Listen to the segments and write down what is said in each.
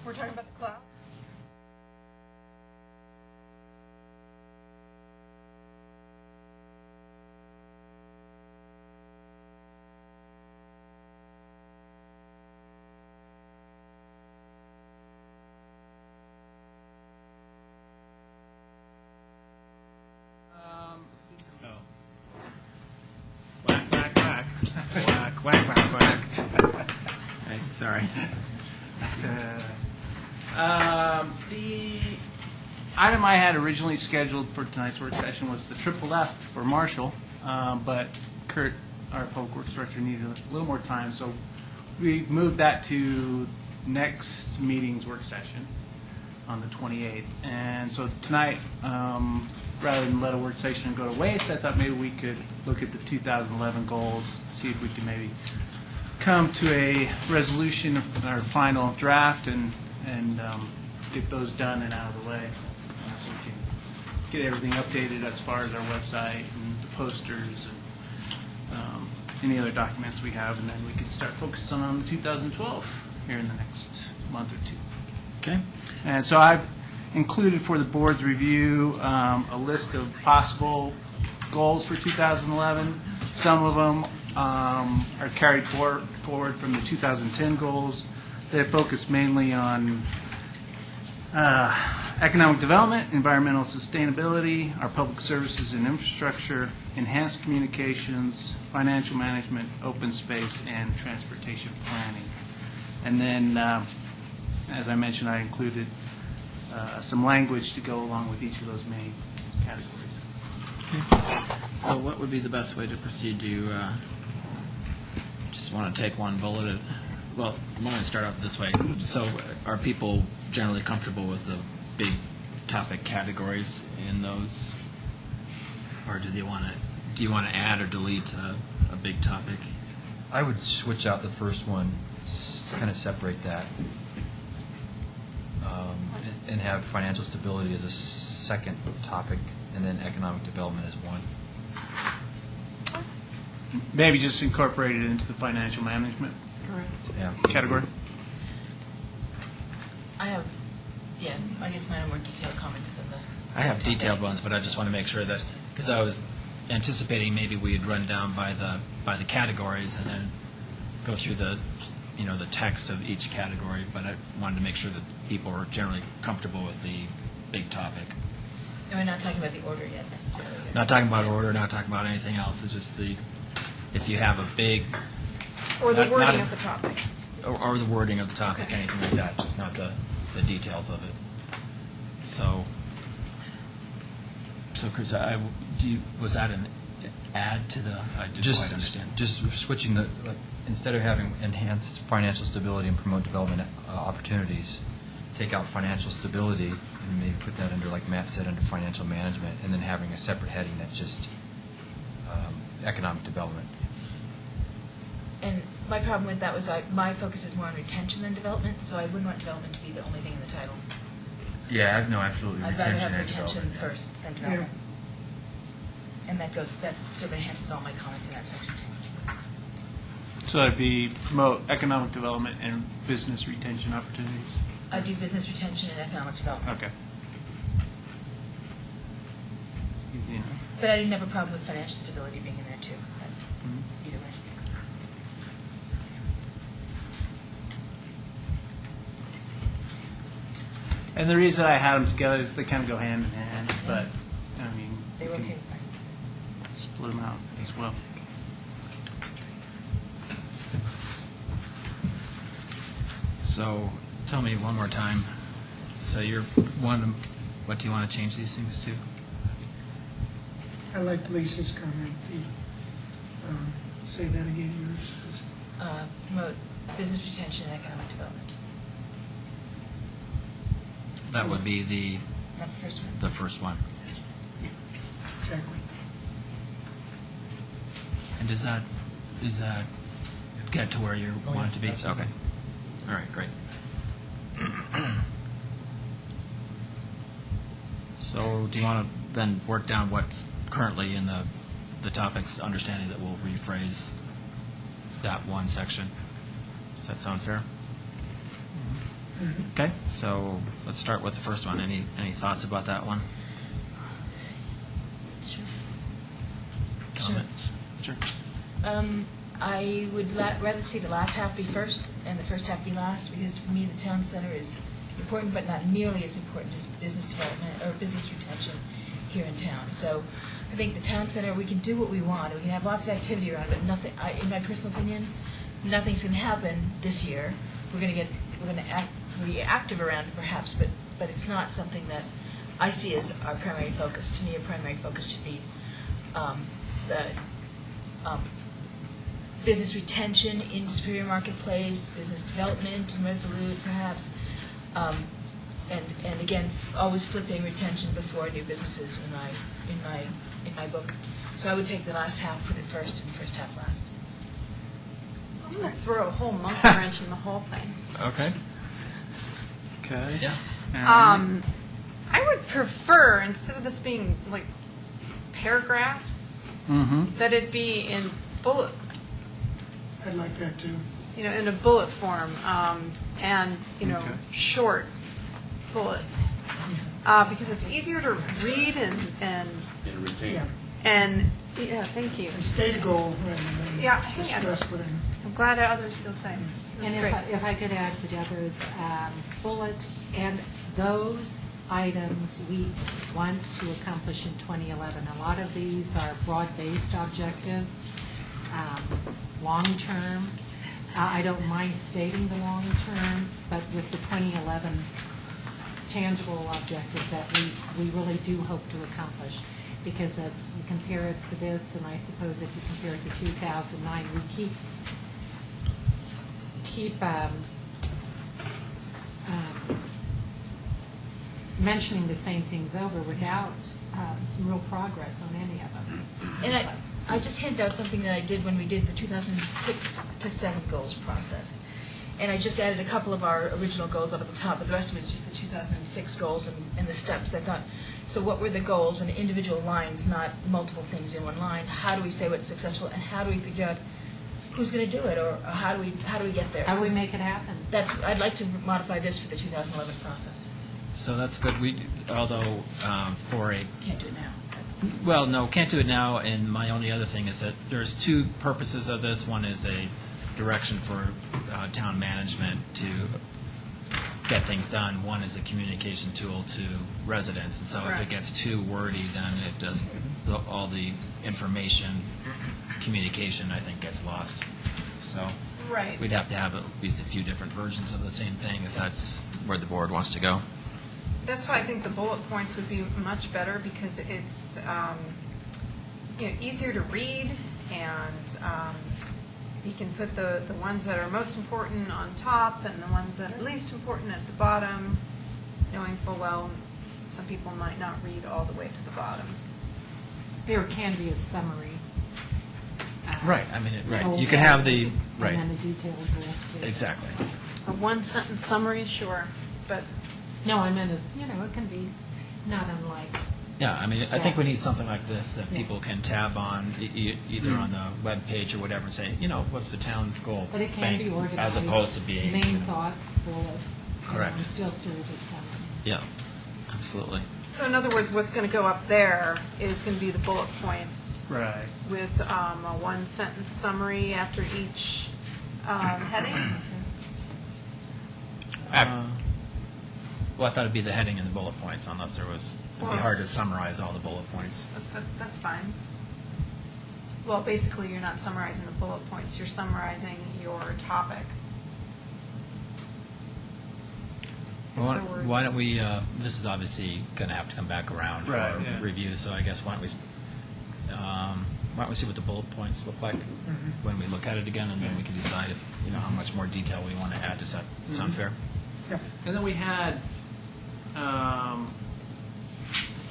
We're talking about the cloud? Whack, whack, whack. Whack, whack, whack, whack. Hey, sorry. The item I had originally scheduled for tonight's work session was the triple F for Marshall, but Kurt, our public works director, needed a little more time, so we moved that to next meeting's work session on the 28th. And so tonight, rather than let a work session go to waste, I thought maybe we could look at the 2011 goals, see if we can maybe come to a resolution of our final draft and get those done and out of the way, so we can get everything updated as far as our website and the posters and any other documents we have, and then we can start focusing on 2012 here in the next month or two. Okay. And so I've included for the board's review a list of possible goals for 2011. Some of them are carried forward from the 2010 goals. They focus mainly on economic development, environmental sustainability, our public services and infrastructure, enhanced communications, financial management, open space, and transportation planning. And then, as I mentioned, I included some language to go along with each of those main categories. Okay. So what would be the best way to proceed? Do you just want to take one bullet? Well, I'm going to start out this way. So are people generally comfortable with the big topic categories in those? Or do you want to add or delete a big topic? I would switch out the first one, kind of separate that, and have financial stability as a second topic, and then economic development as one. Maybe just incorporate it into the financial management Yeah. category. I guess mine are more detailed comments than the... I have detailed ones, but I just want to make sure that, because I was anticipating maybe we'd run down by the categories and then go through the text of each category, but I wanted to make sure that people were generally comfortable with the big topic. And we're not talking about the order yet necessarily. Not talking about order, not talking about anything else. It's just if you have a big... Or the not wording a- of the topic. Or the wording of the topic, Okay. anything like that, just not the details of it. So Chris, was that an add to the... I didn't quite understand. Just switching instead of having enhanced financial stability and promote development opportunities, take out financial stability and maybe put that under, like Matt said, under financial management, and then having a separate heading that's just economic development. And my problem with that was my focus is more on retention than development, so I wouldn't want development to be the only thing in the title. Yeah, no, absolutely. I'd rather have and retention development, yeah. first than development. And that sort of enhances all my comments in that section too. So that'd be promote economic development and business retention opportunities. I do business retention and economic development. Okay. Easy enough. But I didn't have a problem with financial stability being in there too. But Mm-hmm. either way. And the reason I had them together is they kind of go hand in hand, but, I mean, They you were can okay with mine. split them out as well. So tell me one more time. So what do you want to change these things to? I like Lisa's comment. Say that again, yours. Promote business retention and economic development. That would be Not the first one. the first one. Yeah, exactly. And does that get to where you want it to be? absolutely. Okay. All right, great. So do you want to then work down what's currently in the topics, understanding that we'll rephrase that one section? Does that sound fair? Okay, so let's start with the first one. Any thoughts about that one? Sure. Comments? Sure. I would rather see the last half be first and the first half be last, because for me, the town center is important, but not nearly as important as business development or business retention here in town. So I think the town center, we can do what we want. We can have lots of activity around it, but nothing, in my personal opinion, nothing's going to happen this year. We're going to be active around it perhaps, but it's not something that I see as our primary focus. To me, a primary focus should be the business retention in Superior Marketplace, business development in Resolute, perhaps, and again, always flipping retention before new businesses in my book. So I would take the last half, put it first, and first half last. I'm going to throw a whole monkey wrench in the whole thing. Okay. Okay. Yeah. I would prefer, instead of this being like paragraphs, that it be in bullet, I'd like that too. in a bullet form, and, Okay. short bullets. Because it's easier to read and Yeah, thank you. and state a goal rather than Yeah, hang on. discuss what I'm. I'm glad others feel the same. And That's great. if I could add to Deborah's bullet, and those items we want to accomplish in 2011. A lot of these are broad-based objectives, long-term. I don't mind stating the long-term, but with the 2011 tangible objectives that we really do hope to accomplish. Because as you compare it to this, and I suppose if you compare it to 2009, we keep mentioning the same things over without some real progress on any of them. And I just handed out something that I did when we did the 2006 to 7 goals process. And I just added a couple of our original goals up at the top, but the rest of it's just the 2006 goals and the steps that got. So what were the goals in individual lines, not multiple things in one line? How do we say what's successful, and how do we figure out who's going to do it, or how do we get there? How do we So make it happen? I'd like to modify this for the 2011 process. So that's good. Although for a Can't do it now. Well, no, can't do it now, and my only other thing is that there's two purposes of this. One is a direction for town management to get things done. One is a communication tool to residents, and so if it Correct. gets too wordy, then it does, all the information, communication, I think, gets lost. So Right. we'd have to have at least a few different versions of the same thing if that's where the board wants to go. That's why I think the bullet points would be much better, because it's easier to read, and you can put the ones that are most important on top and the ones that are least important at the bottom, knowing full well some people might not read all the way to the bottom. There can be a summary. Right, I mean, right, goal you can have the, statement, right, And then a detailed goal statement. exactly. A one-sentence summary, sure, but No, I meant, it can be not unlike, Yeah, I mean, I think we need something like this that people can tab on, either on the web page or whatever, and say, what's the town's goal? but it can Bank, be organized. As opposed to being. Main thought, bullets. Correct. And still serve as summary. Yeah, absolutely. so in other words, what's going to go up there is going to be the bullet points Right. with a one-sentence summary after each heading. Well, I thought it'd be the heading and the bullet points, unless it'd be hard to summarize all the bullet points. That's fine. Well, basically, you're not summarizing the bullet points, you're summarizing your topic. Why In other why words- don't we, this is obviously going to have to come back around for Right, yeah. review, so I guess why don't we see what the bullet points look like when we look at it again, and then we can decide if, how much more detail we want to add. Does that sound fair? Yeah, And then we had,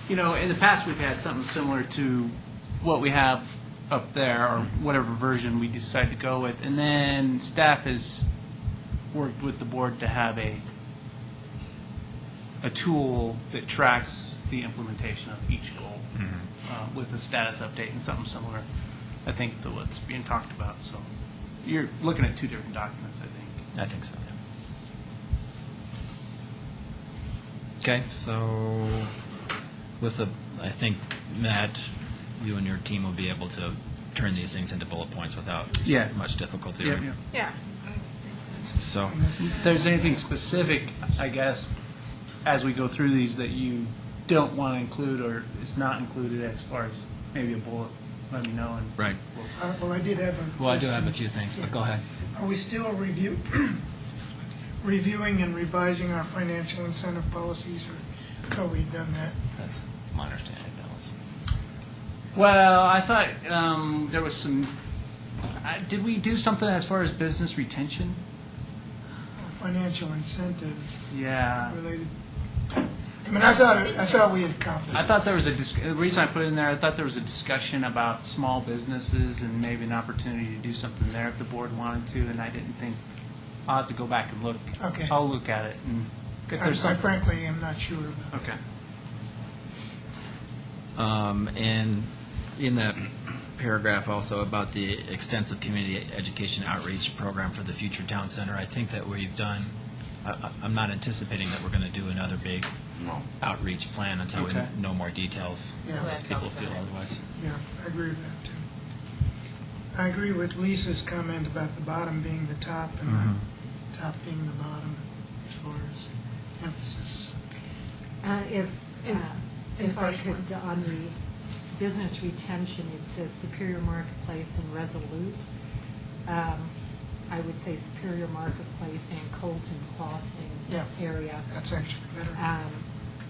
in the past, we've had something similar to what we have up there, or whatever version we decide to go with. And then staff has worked with the board to have a tool that tracks the implementation of each goal with a status update and something similar, I think, to what's being talked about. So you're looking at two different documents, I think. I think so, Okay, so with the, I think, Matt, you and your team will be able to turn these things into bullet points without Yeah. much difficulty. Yeah, right? yeah. Yeah. So, If there's anything specific, I guess, as we go through these that you don't want to include or is not included as far as maybe a bullet, let me know. And right. Well, I did have a. Well, I do have a question. few things, but go ahead. Are we still reviewing and revising our financial incentive policies, or have we done that? That's my understanding, Dallas. Well, I thought there was some. Did we do something as far as business retention? Financial incentive Yeah. related. I mean, I thought we had accomplished. I thought there was the reason I put it in there, I thought there was a discussion about small businesses and maybe an opportunity to do something there if the board wanted to, and I didn't think, I'll have to go back and look. Okay. I'll look at it, and if there's I something. frankly am not sure about. Okay. And in that paragraph also about the extensive community education outreach program for the future town center, I think that we've done, I'm not anticipating that we're going to do another big outreach plan until we Okay. know more details, Yeah. as people feel otherwise. Yeah, I agree with that, too. I agree with Lisa's comment about the bottom being the top and the top being the bottom as far as emphasis. If I could, on the business retention, it says Superior Marketplace and Resolute. I would say Superior Marketplace and Colton Crossing Yeah. area. That's actually better.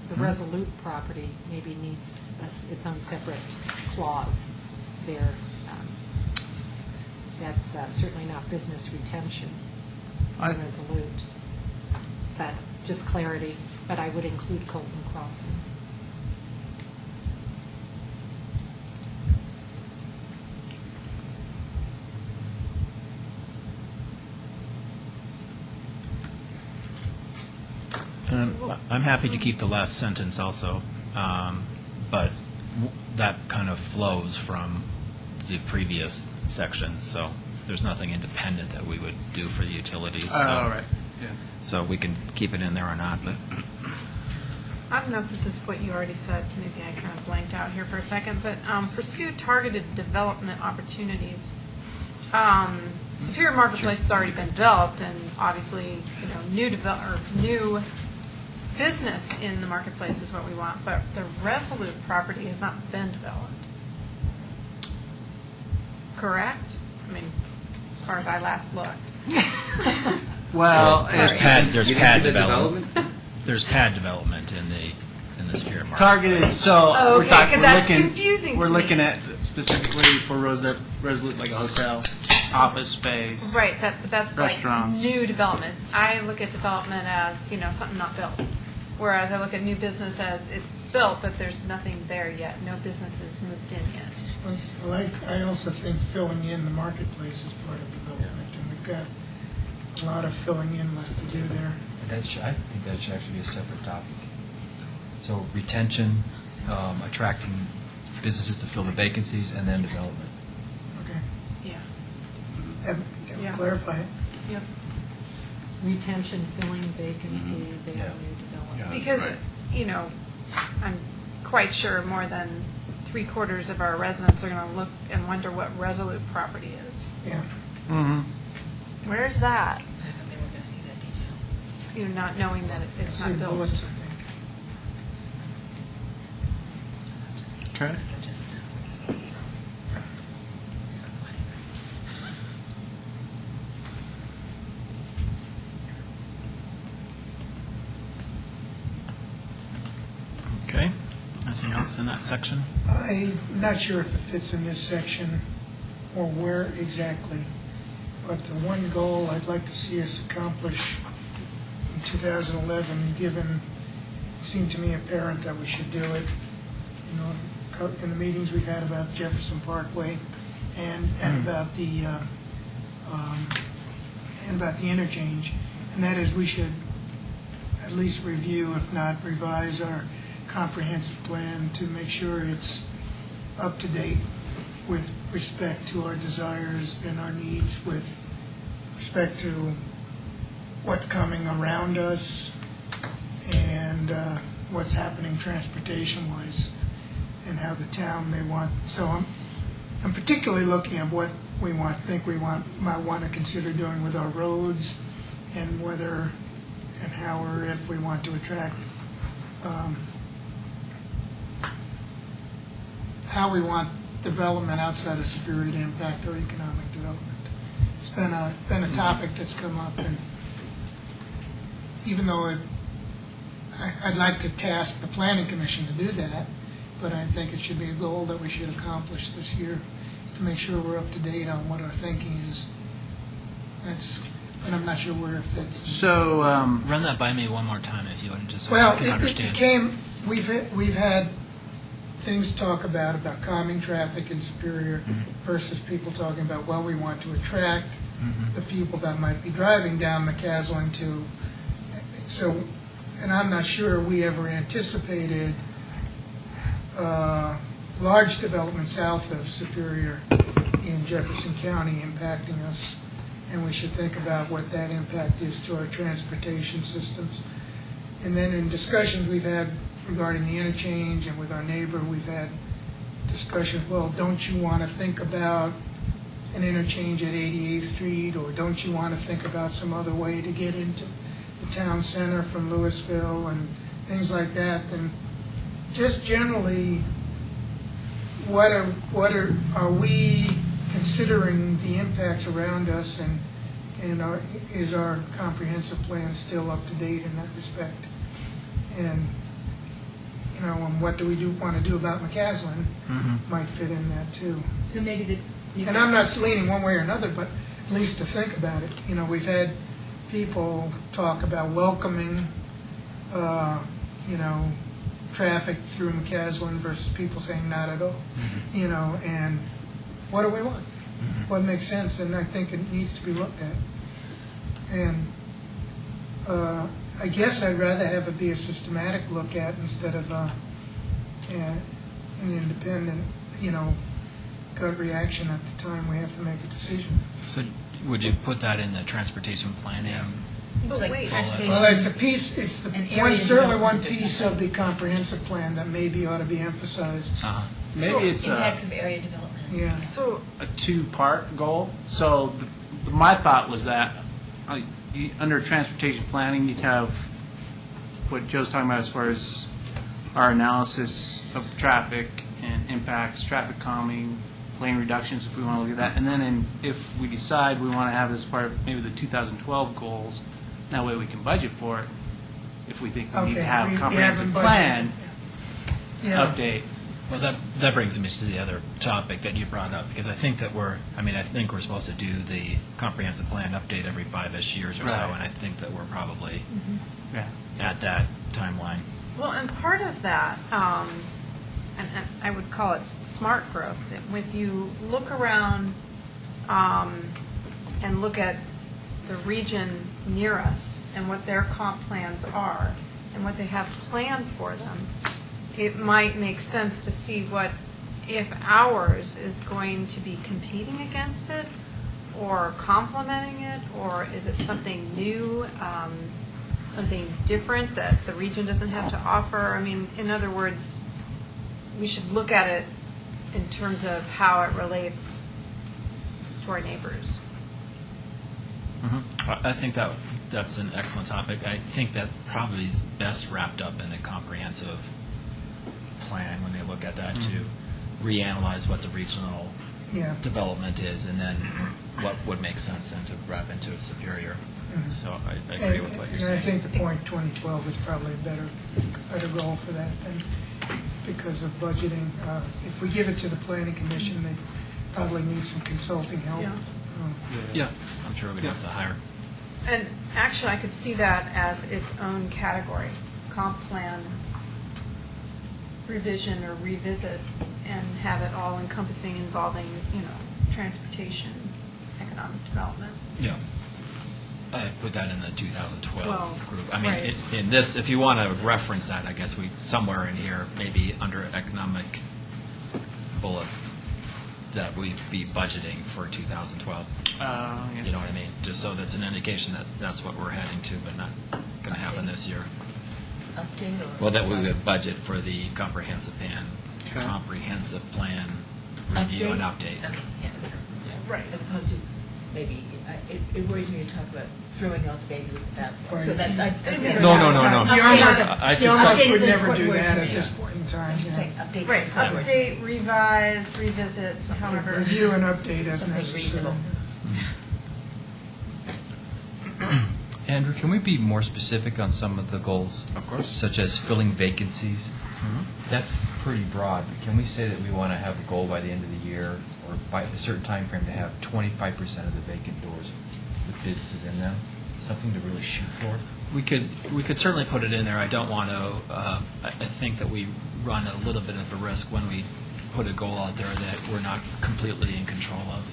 The Resolute property maybe needs its own separate clause there. That's certainly not business retention, Resolute. But just clarity, but I would include Colton Crossing. And I'm happy to keep the last sentence also, but that kind of flows from the previous section, so there's nothing independent that we would do for the utilities. So, All right. Yeah. so we can keep it in there or not, but I don't know if this is what you already said, maybe I kind of blanked out here for a second, but pursue targeted development opportunities. Superior Marketplace has already been developed, and obviously, new business in the marketplace is what we want, but the Resolute property has not been developed. Correct? I mean, as far as I last looked. Well, there's it's pad the development. There's pad development in the Superior Market. targeted, so Oh, we're okay, talking, 'cause that's confusing we're to me. looking at specifically for Resolute, like a hotel, office space. Right, that's like Restaurants. new development. I look at development as, something not built. Whereas I look at new business as it's built, but there's nothing there yet. No business has moved in yet. Well, I also think filling in the marketplace is part of development, and we've got a lot of filling in left to do there. I think that should actually be a separate topic. So retention, attracting businesses to fill the vacancies, and then development. Okay. Yeah. That would clarify it. Yep. Retention, filling vacancies, and Yeah. new development. Because, I'm quite sure more than 3/4 of our residents are going to look and wonder what Resolute property is. Yeah. Mm-hmm. Where's that? They were going to see that detail. Not knowing that it's Say not built. bullets, I think. Okay. Okay. Anything else in that section? I'm not sure if it fits in this section or where exactly, but the one goal I'd like to see us accomplish in 2011, given it seemed to me apparent that we should do it, in the meetings we've had about Jefferson Parkway and about the interchange, and that is we should at least review, if not revise, our comprehensive plan to make sure it's up to date with respect to our desires and our needs, with respect to what's coming around us, and and what's happening transportation-wise and how the town may want. So I'm particularly looking at what we might want to consider doing with our roads and whether and how or if we want to attract, how we want development outside of Superior to impact our economic development. It's been a topic that's come up, and even though I'd like to task the Planning Commission to do that, but I think it should be a goal that we should accomplish this year, is to make sure we're up to date on what our thinking is. And I'm not sure where it fits. So, Run that by me one more time if you would, just so Well, I can it understand. became, we've had things talk about calming traffic in Superior versus people talking about, well, we want to attract the people that might be driving down McCaslin to, so, and I'm not sure we ever anticipated large development south of Superior in Jefferson County impacting us, and we should think about what that impact is to our transportation systems. And then in discussions we've had regarding the interchange and with our neighbor, we've had discussions, well, don't you want to think about an interchange at 88th Street, or don't you want to think about some other way to get into the town center from Louisville and things like that? And just generally, what are we considering the impacts around us, and is our comprehensive plan still up to date in that respect? And and what do we want to do about McCaslin might fit in that too. So maybe And I'm not leaning one way or another, but at least to think about it. We've had people talk about welcoming, traffic through McCaslin versus people saying not at all. And what do we want? What makes sense? And I think it needs to be looked at. And I guess I'd rather have it be a systematic look at instead of an independent, gut reaction at the time we have to make a decision. So would you put that in the transportation planning? Seems But like wait. transportation. Well, it's a piece, it's An area certainly one development or piece something. of the comprehensive plan that maybe ought to be emphasized. maybe it's Impacts of area development. Yeah. So, a two-part goal. So my thought was that under transportation planning, you'd have what Joe's talking about as far as our analysis of traffic and impacts, traffic calming, lane reductions, if we want to look at that. And then if we decide we want to have this part of maybe the 2012 goals, that way we can budget for it if we think we need to have a comprehensive plan Yeah. update. Well, that brings me to the other topic that you brought up, because I think that we're supposed to do the comprehensive plan update every 5-ish years or so, Right. and I think that we're probably Yeah. at that timeline. well, and part of that, and I would call it smart growth, that if you look around and look at the region near us and what their comp plans are and what they have planned for them, it might make sense to see if ours is going to be competing against it or complementing it, or is it something new, something different that the region doesn't have to offer? I mean, in other words, we should look at it in terms of how it relates to our neighbors. I think that's an excellent topic. I think that probably is best wrapped up in a comprehensive plan when they look at that to reanalyze what the regional Yeah. development is, and then what would make sense then to wrap into a Superior. So I agree with what you're And I saying. think the point 2012 is probably a better goal for that than because of budgeting. If we give it to the Planning Commission, they probably need some consulting help. Yeah. Yeah, I'm sure we'd have to hire. And actually, I could see that as its own category, comp plan revision or revisit, and have it all encompassing involving, transportation, economic development. Yeah. I put that in the 2012 group. I mean, right. in this, if you want to reference that, I guess somewhere in here, maybe under economic bullet, that we be budgeting for 2012. Yeah. You know what I mean? Just so that's an indication that that's what we're heading to, but not going to happen this year. update or? Well, that we would budget for the comprehensive plan review and update. Okay, yeah. Right. As opposed to maybe, it worries me to talk about throwing out the baby with the bathwater. So Right. that's, No. You almost, I you suspect- almost Update is would an never do important word to that at me. this point in time. I'm just yeah. saying, updates. Right, important words. update, revise, revisit, however. Review and update as Something necessary. reasonable. Andrew, can we be more specific on some of the goals? Of course. Such as filling vacancies? That's pretty broad. But can we say that we want to have a goal by the end of the year or by a certain time frame to have 25% of the vacant doors with businesses in them? Something to really shoot for? We could certainly put it in there. I don't want to, I think that we run a little bit of a risk when we put a goal out there that we're not completely in control of.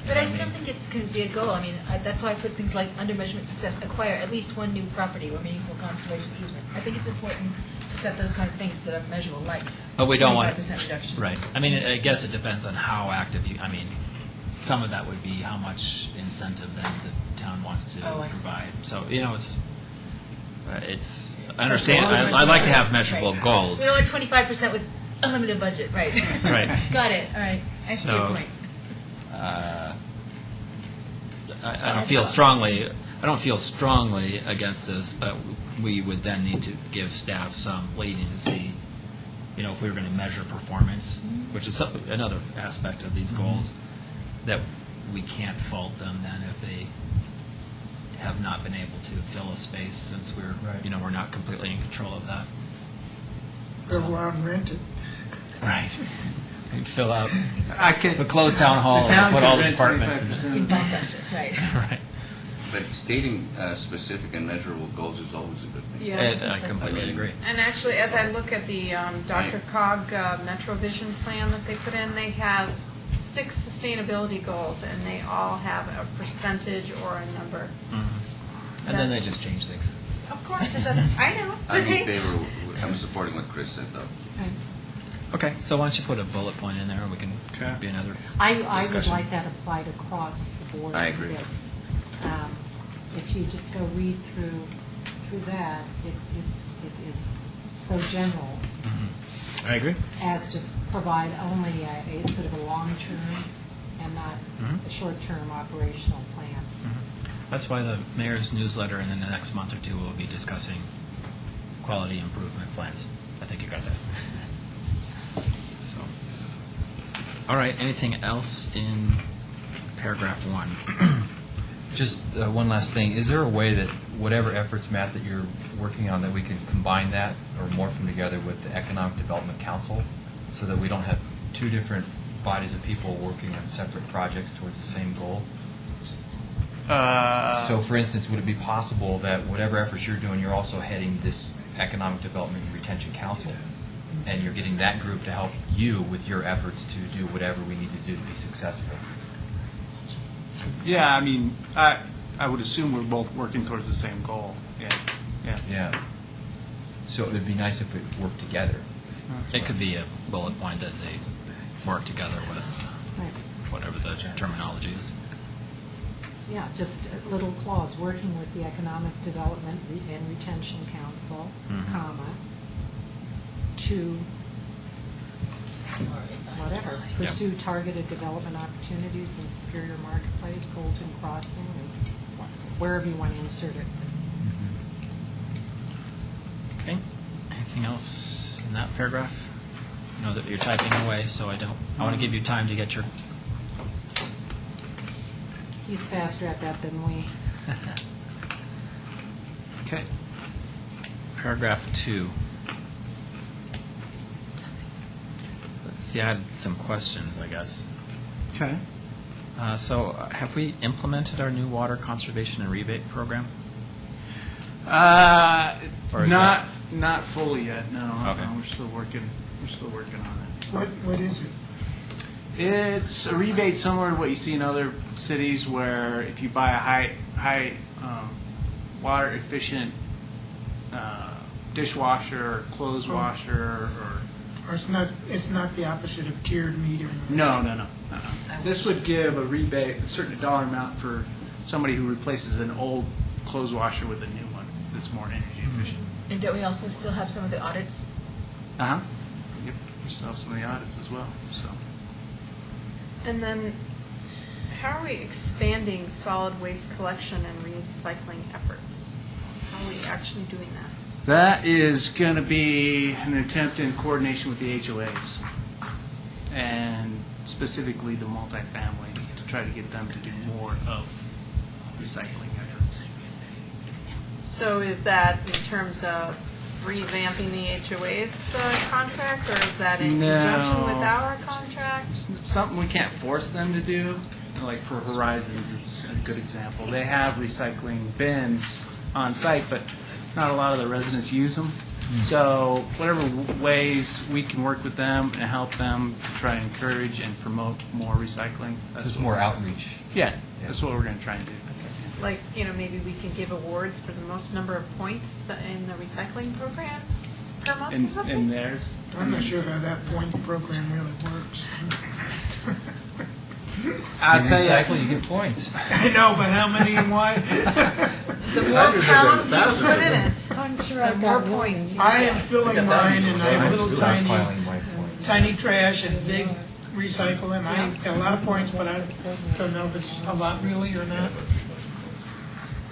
But I still think it's going to be a goal. I mean, that's why I put things like under measurement success, acquire at least one new property or meaningful conservation easement. I think it's important to set those kind of things that are measurable, like But we don't want 25% reduction. Right. I mean, I guess it depends on how active you, I mean, some of that would be how much incentive then the town wants to Oh, I see. provide. So, I understand, I like to have measurable Right. goals. We don't want 25% with unlimited budget, right? Right. Got it, all right. I see your So- point. I don't feel strongly, against this, but we would then need to give staff some leading to see, if we were going to measure performance, which is another aspect of these goals, that we can't fault them then if they have not been able to fill a space since Right. we're not completely in control of that. Or go out and rent it. Right. We'd fill out I could. a closed town hall The town and put could all the rent departments in. 25%. In Blockbuster, right. Right. But stating specific and measurable goals is always a good thing. Yeah. I completely agree. And actually, as I look at the Dr. Cog Metro Vision plan that they put in, they have 6 sustainability goals, and they all have a percentage or a number. And then they just change things. Of course, that's, I know. I'm in favor, I'm supporting what Chris said, though. Okay, so why don't you put a bullet point in there, and we can Okay. be another I would discussion. like that applied across the board I to agree. this. If you just go read through that, it is so general I agree. as to provide only a sort of a long-term and not Mhm. a short-term operational plan. That's why the mayor's newsletter in the next month or two will be discussing quality improvement plans. I think you got that. So, all right, anything else in paragraph 1? Just one last thing. Is there a way that whatever efforts, Matt, that you're working on, that we can combine that or morph them together with the Economic Development Council so that we don't have 2 different bodies of people working on separate projects towards the same goal? So, for instance, would it be possible that whatever efforts you're doing, you're also heading this Economic Development and Retention Council, and you're getting that group to help you with your efforts to do whatever we need to do to be successful? Yeah, I mean, I would assume we're both working towards the same goal. Yeah. Yeah. So it would be nice if we worked together. It could be a bullet point that they work together with, Right. whatever the terminology is. Yeah, just a little clause, working with the Economic Development and Retention Council, Mhm. comma, to whatever, pursue targeted development opportunities in Superior Marketplace, Colton Crossing, and wherever you want to insert it. Okay, anything else in that paragraph? I know that you're typing away, so I want to give you time to get your He's faster at that than we. Okay. Paragraph 2. Let's see, I had some questions, I guess. Okay. So have we implemented our new water conservation and rebate program? Or is Not fully yet. No. Okay. No, we're still working on it. What is it? It's a rebate similar to what you see in other cities, where if you buy a high water efficient dishwasher or clothes washer or Or it's not the opposite of tiered metering? no. This would give a rebate, a certain dollar amount for somebody who replaces an old clothes washer with a new one that's more energy efficient. And don't we also still have some of the audits? Uh-huh. Yep, we still have some of the audits as well, so. And then, how are we expanding solid waste collection and recycling efforts? How are we actually doing that? That is going to be an attempt in coordination with the HOAs, and specifically the multifamily, to try to get them to do more of recycling efforts. So is that in terms of revamping the HOA's contract, or is that in No. conjunction with our contract? It's something we can't force them to do, like for Horizons is a good example. They have recycling bins on site, but not a lot of the residents use them. So whatever ways we can work with them and help them to try and encourage and promote more recycling. There's what more we're- outreach. Yeah, that's what we're going to try and do. Like, maybe we can give awards for the most number of points in the recycling program per month or And something? theirs. I'm not sure how that point program really works. I'll You tell you. recycle, you get points. I know, but how many and why? The more pounds you put in it, I'm sure the I've more got points. one. I am filling mine, and I have little Stockpiling my points. tiny trash and big recycling. I got a lot of points, but I don't know if it's a lot really or not.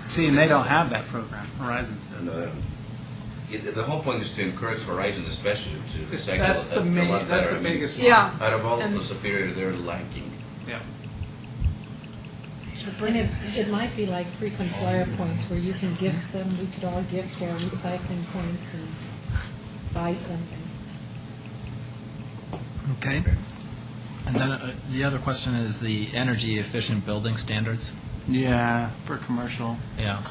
See, and they don't have that program. Horizons does. No, the whole point is to encourage Horizon especially to recycle. That's the a main. lot That's better. the I mean, biggest one. Yeah. Out of all of And- the Superior, they're lacking. Yeah. And it might be like frequent flyer points where you can gift them, we could all gift their recycling points and buy something. Okay. And then the other question is the energy efficient building standards. Yeah, for commercial. Yeah.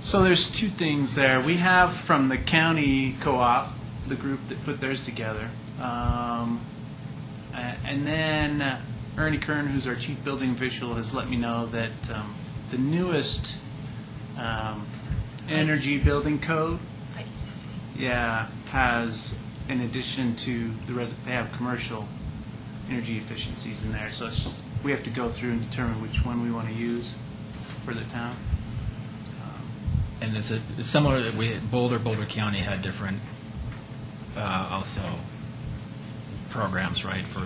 So there's two things there. We have from the county co-op, the group that put theirs together. And then Ernie Kern, who's our chief building official, has let me know that the newest energy building code, has, in addition to they have commercial energy efficiencies in there. So it's just, we have to go through and determine which one we want to use for the town. And it's similar that Boulder County had different also programs, right, for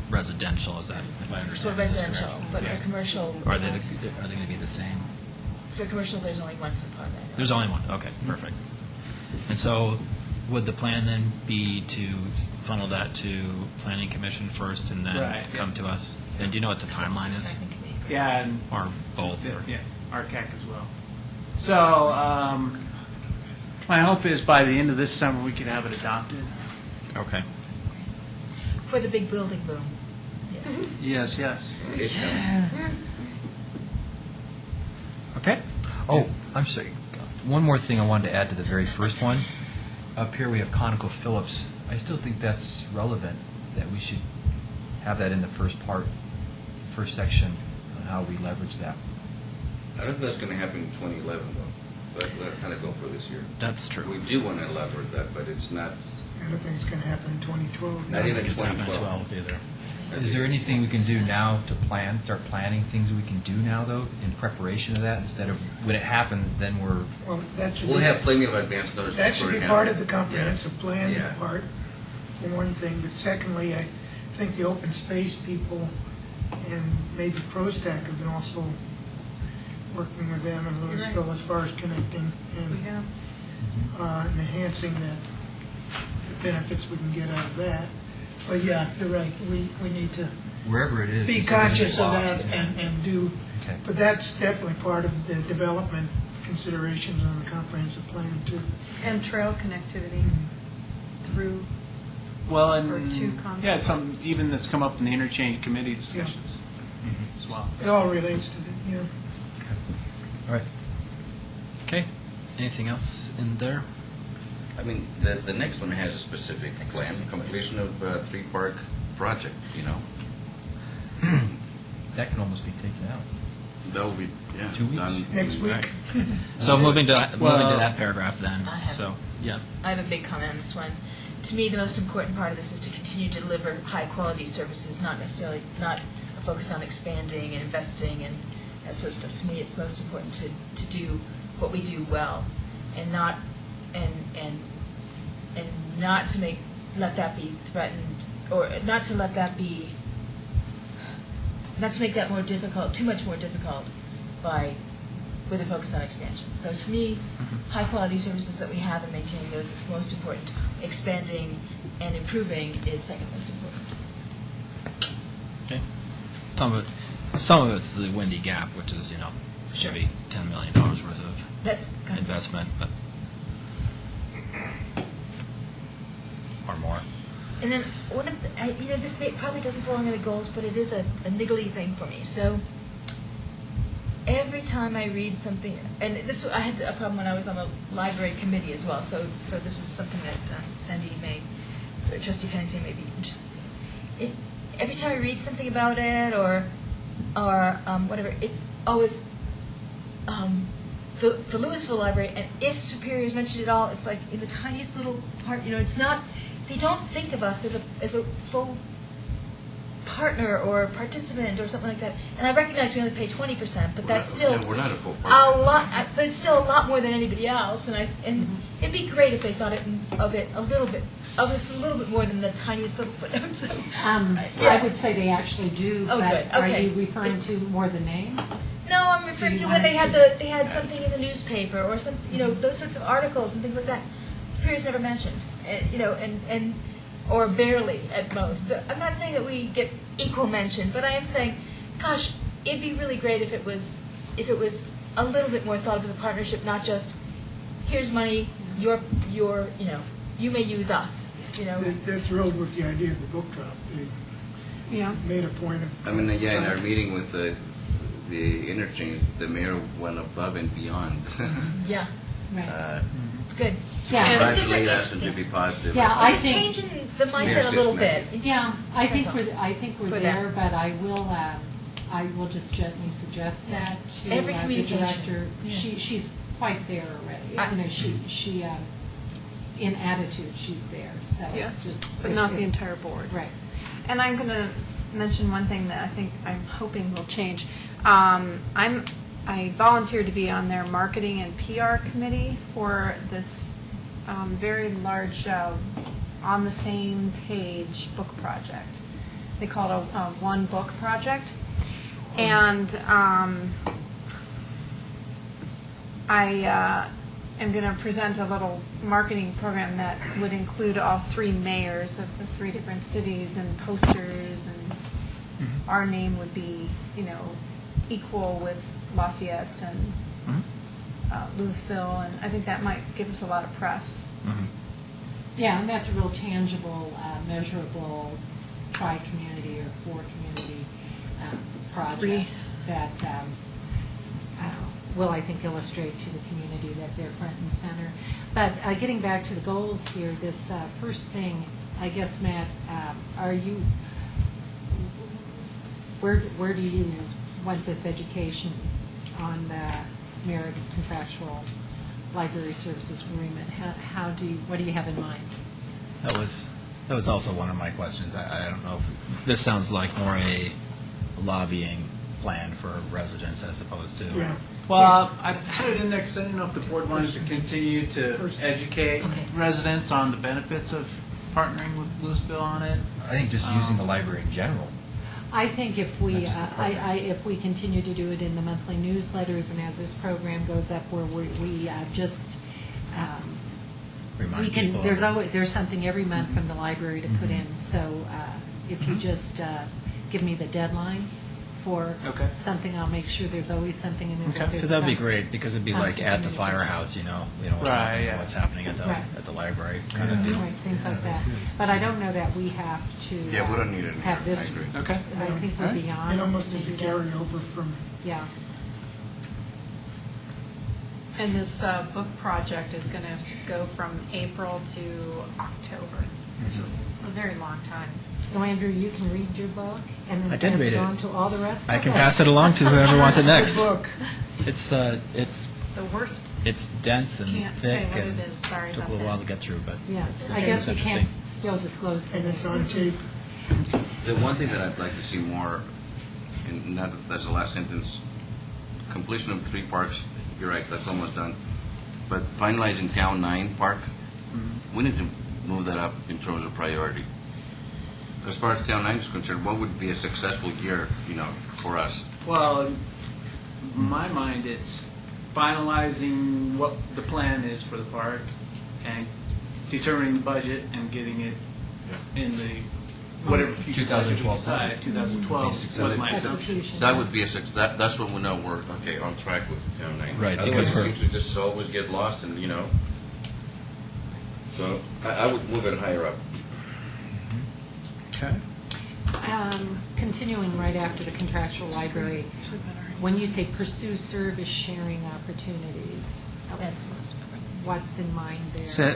residential, is that, if I For understand this residential, correctly? but Yeah. for commercial, Are they going to be the same? for commercial, there's only one supply. There's only one, okay, perfect. And so would the plan then be to funnel that to Planning Commission first and then Right, come to us? And do you know what the timeline is? Yeah, and Or both? or- yeah, RCAC as well. So my hope is by the end of this summer, we could have it adopted. Okay. For the big building boom, yes. Yes. It's coming. Okay. Oh, I'm sorry. One more thing I wanted to add to the very first one. Up here we have ConocoPhillips. I still think that's relevant, that we should have that in the first section on how we leverage that. I don't think that's going to happen in 2011, though. That's kind of go for this year. That's true. We do want to elaborate that, but it's not, I don't think it's going to happen in 2012. not even It's not in 2012. 12 either. Is there anything we can do now to start planning things we can do now, though, in preparation of that, instead of when it happens, then we're... Well, that should We'll be, have plenty of advance notice. that should be beforehand. part of the comprehensive plan Yeah. part, for one thing. But secondly, I think the open space people and maybe ProStack have been also working with them in Louisville as far as connecting and Yeah. enhancing the benefits we can get out of that. But yeah, you're right, we need to Wherever it is. be just so it doesn't conscious get of lost. that and do, Okay. but that's definitely part of the development considerations on the comprehensive plan too. And trail connectivity through, Well, Or and two comments. yeah, it's something even that's come up in the interchange committee discussions as well. It all relates to the, All right. Okay. Anything else in there? I mean, the next one has a specific plan, completion of three-park project, you know? That can almost be taken out. That will be, yeah. 2 weeks. done. next week. Right. So moving to Well- that paragraph then. I have- So yeah. I have a big comment on this one. To me, the most important part of this is to continue to deliver high-quality services, not necessarily, not a focus on expanding and investing and that sort of stuff. To me, it's most important to do what we do well and not and not to let that be threatened, or not to make that more difficult, too much more difficult with a focus on expansion. So to me, high-quality services that we have and maintaining those is most important. Expanding and improving is second most important. Okay. Some of it's the Windy Gap, which is, should be $10 million worth of That's kind of investment, but or more. And then one of the, this probably doesn't belong in the goals, but it is a niggly thing for me. So every time I read something, and I had a problem when I was on the library committee as well. So this is something that Sandy or Trustee Pennington may be interested in. Every time I read something about it or whatever, it's always the Louisville Library, and if Superior is mentioned at all, it's like in the tiniest little part. It's not. They don't think of us as a full partner or participant or something like that. And I recognize we only pay 20%, but that's still we're not a full partner. a lot. But it's still a lot more than anybody else. And it'd be great if they thought of us a little bit more than the tiniest little footnotes. I would say they actually do, Oh, but good. are Okay. you referring to more the name? No, I'm referring Do to you when want they had something in the newspaper or some those sorts of articles and things like that. Superior's never mentioned, and or barely at most. So I'm not saying that we get equal mention, but I am saying, gosh, it'd be really great if it was a little bit more thought of as a partnership, not just here's money, you may use us. They're thrilled with the idea of the book drop. They made a point of. In our meeting with the interchange, the mayor went above and beyond. Yeah, Right. good. Yeah. And it's just Congratulate a- us and to be it's- positive. Yeah, I It's a think- change in the mindset a little bit. It's- Yeah, I think That's all. we're For there, them. but I will just gently suggest that to Every the communication. director. Yeah. She's quite there already. I- She in attitude, she's there. So Yes, just- but not the entire board. Right. And I'm going to mention one thing that I'm hoping will change. I volunteered to be on their marketing and PR committee for this very large, on the same page book project. They call it a one book project. And I am going to present a little marketing program that would include all three mayors of the three different cities and posters, and our name would be, equal with Lafayette and Louisville, and I think that might give us a lot of press. Yeah, and that's a real tangible, measurable tri-community or four-community project that will, I think, illustrate to the community that they're front and center. But getting back to the goals here, this first thing, I guess, Matt, where do you want this education on the merits of contractual library services agreement? What do you have in mind? That was also one of my questions. I don't know if this sounds like more a lobbying plan for residents as opposed to. Yeah. Well, I put it in there because I didn't know if the board wanted to continue to educate Okay. residents on the benefits of partnering with Louisville on it. I think just using the library in general. I think if we, Not just the program. if we continue to do it in the monthly newsletters and as this program goes up where we just, Remind we can, people. there's something every month from the library to put in. So if you just give me the deadline for Okay. something, I'll make sure there's always something in there. Okay. that there's So that'd be constant- great because it'd be like constant at the communication. firehouse, Right, yeah. what's happening at Right. the library kind of deal. Right, things like that. But I don't know that we have to. Yeah, we don't need it in Have here. this. I agree. Okay. I think we're All right. beyond. It almost is a maybe that. carryover from. Yeah. And this book project is going to go from April to October. It's a very long time. So Andrew, you can read your book and then I did pass read it it. on to all the rest I of can us. pass it along to whoever wants it next. Book. It's The worst, dense and can't thick say what and it is, sorry took a about little while that. to get through, but Yeah, it's, I guess we it's can't interesting. still disclose the And it's name. on tape. The one thing that I'd like to see more, and not that's the last sentence, completion of 3 parks, you're right, that's almost done. but finalizing Town 9 Park, we need to move that up in terms of priority. As far as Town 9 is concerned, what would be a successful year, for us? Well, in my mind, it's finalizing what the plan is for the park and determining the budget and getting it in the, whatever future budget we 2012 decide. budget. 2012 was my assumption. Execution. That would be that's when we know we're, okay, on track with Town 9. Right, Otherwise, because it we're- seems to just always get lost and, So I would move it higher up. Okay. Continuing right after the contractual library, when you say pursue service sharing opportunities, That's most important. what's in mind there? So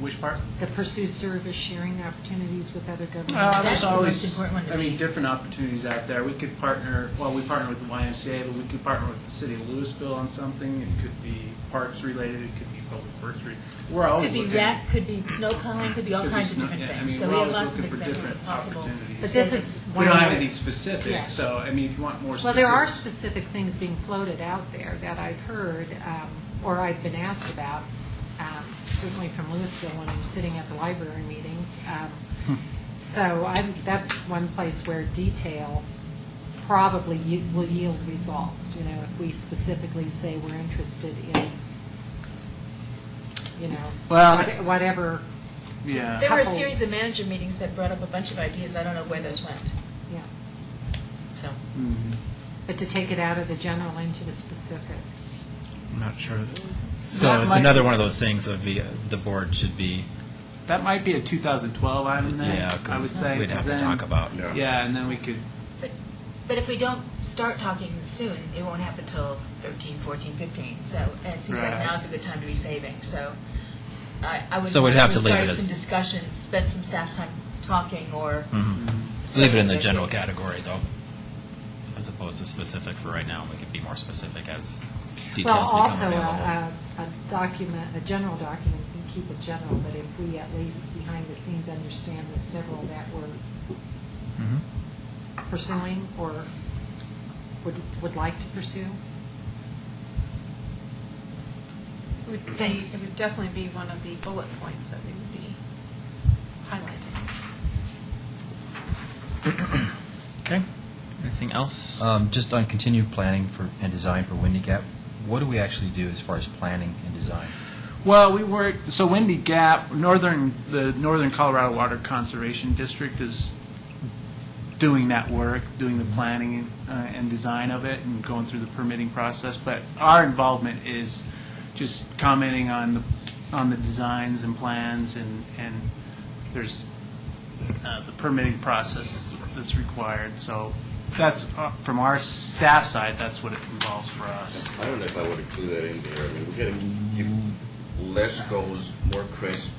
which part? The pursue service sharing opportunities with other government. That's There's the always, most important one to I mean, me. different opportunities out there. We could partner, we partner with the YMCA, but we could partner with the city of Louisville on something. It could be parks related, it could be public works related. We're always Could be looking. rec, could be snow plowing, could be all Could be kinds of snow- different yeah, I things. mean, So we're we have always lots of looking for examples of different possible. opportunities. But this is savings. We one don't of have the- any specific, Yeah. so, I mean, if you want more Well, specific. there are specific things being floated out there that I've heard, or I've been asked about, certainly from Louisville when I'm sitting at the library meetings. So that's one place where detail probably will yield results, if we specifically say we're interested in, Well- whatever, Yeah. There were a couple- series of manager meetings that brought up a bunch of ideas. I don't know where those went. yeah. So Mhm. But to take it out of the general into the specific. I'm not sure. So That it's might- another one of those things would be, the board should be, That might be a 2012 item then, yeah, I would 'cause say. we'd 'cause have to then- talk about. Yeah, and then we could, But if we don't start talking soon, it won't happen till 13, 14, 15. So, and it seems like Right. now's a good time to be saving. So I would So we'd have to leave start it as- some discussions, spend some staff time talking or. Leave it in the general category, though, as opposed to specific for right now. We could be more specific as Well, details become also, available. a document, a general document, you can keep it general, but if we at least behind the scenes understand the several that we're Mhm. pursuing or would like to pursue. It would definitely be one of the bullet points that we would be highlighting. Okay. Anything else? Just on continued planning and design for Windy Gap, what do we actually do as far as planning and design? well, we work, so Windy Gap, the Northern Colorado Water Conservation District is doing that work, doing the planning and design of it and going through the permitting process. But our involvement is just commenting on the designs and plans and there's the permitting process that's required. So that's, from our staff side, that's what it involves for us. I don't know if I would include that in there. I mean, we're getting less goals, more crisp.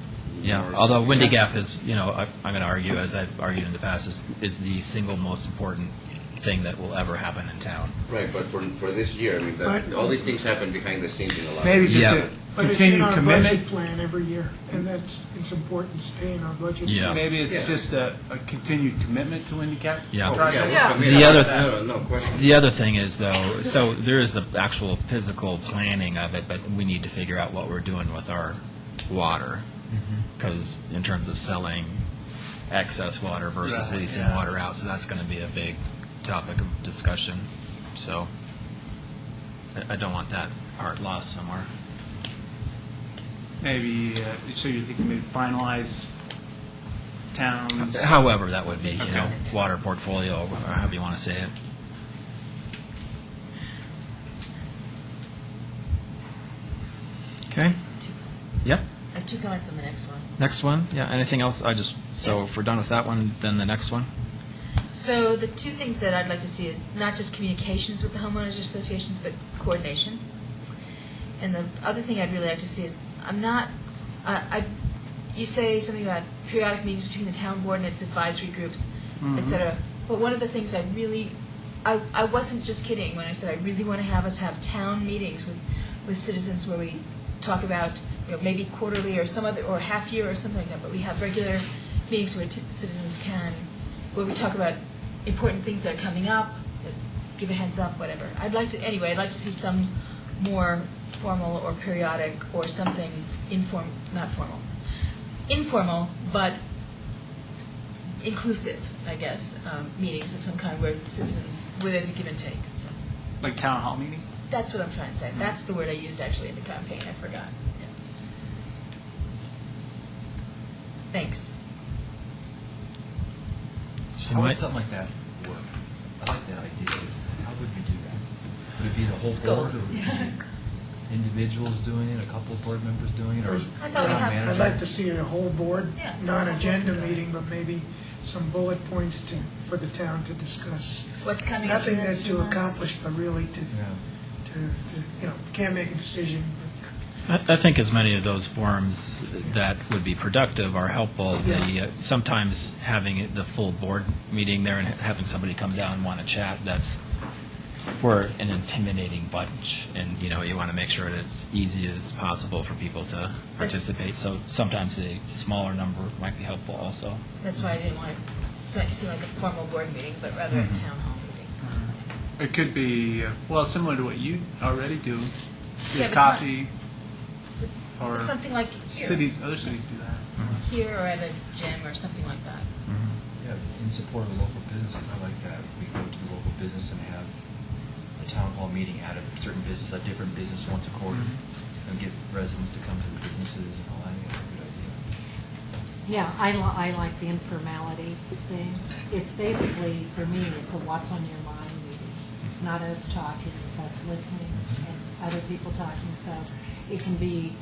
Yeah, more- although Windy Gap is, I'm going to argue, as I've argued in the past, is the single most important thing that will ever happen in town. Right, but for this year, I mean, all these things happen behind the scenes in a lot. Maybe just Yeah. a But it's in continued our commitment. budget plan every year, and it's important to stay in our budget. Yeah. Maybe it's Yeah. just a continued commitment to Windy Gap. Yeah. Oh, project. yeah, Yeah. I mean, The other no question. The other thing is, though, so there is the actual physical planning of it, but we need to figure out what we're doing with our water. Because in terms of selling excess water versus Right, leasing yeah. water out, so that's going to be a big topic of discussion. So I don't want that part lost somewhere. Maybe, so you're thinking maybe finalize towns. However that would be, Okay. water portfolio, or however you want to say it. Okay. Yep. I have 2 comments on the next one. Next one. Yeah. Anything else? So if we're done with that one, then the next one. So the 2 things that I'd like to see is not just communications with the homeowners associations, but coordination. And the other thing I'd really like to see is, you say something about periodic meetings between the town board and its advisory groups, et cetera. But one of the things I wasn't just kidding when I said I really want to have us have town meetings with citizens where we talk about, maybe quarterly or some other, or half year or something like that, but we have regular meetings where citizens where we talk about important things that are coming up, that give a heads up, whatever. I'd like to see some more formal or periodic or something not formal, informal, but inclusive, I guess, meetings of some kind where citizens, where there's a give and take. So Like town hall meeting? that's what I'm trying to say. That's the word I used actually in the campaign. I forgot. Yeah. Thanks. So How my- would something like that work? I like that idea. How would we do that? Would it be the whole It's board, goals. or would it be individuals doing it, a couple of board members doing it, or I thought we town had- I'd manager? like to see a whole board, Yeah. non-agenda meeting, but maybe some bullet points for the town to discuss. What's coming up Nothing in the next that few to months? accomplish, but really to, Yeah. can't make a decision, but I think as many of those forums that would be productive are helpful. Sometimes having the full board meeting there and having somebody come down and want to chat, that's for an intimidating bunch. And, you want to make sure that it's easy as possible for people to participate. So sometimes a smaller number might be helpful also. That's why I didn't want it to seem like a formal board meeting, but rather a town hall meeting. It could be, well, similar to what you already do. Yeah, Get but coffee, or It's something like here. other cities do that. Here or at a gym or something like that. Yeah, in support of the local businesses, I like that. We go to the local business and have a town hall meeting at a certain business, a different business once a quarter, and get residents to come to the businesses and all that. I think that's a good idea. Yeah, I like the informality thing. It's basically, for me, it's a what's on your mind meeting. It's not us talking, it's us listening and other people talking. So it can be,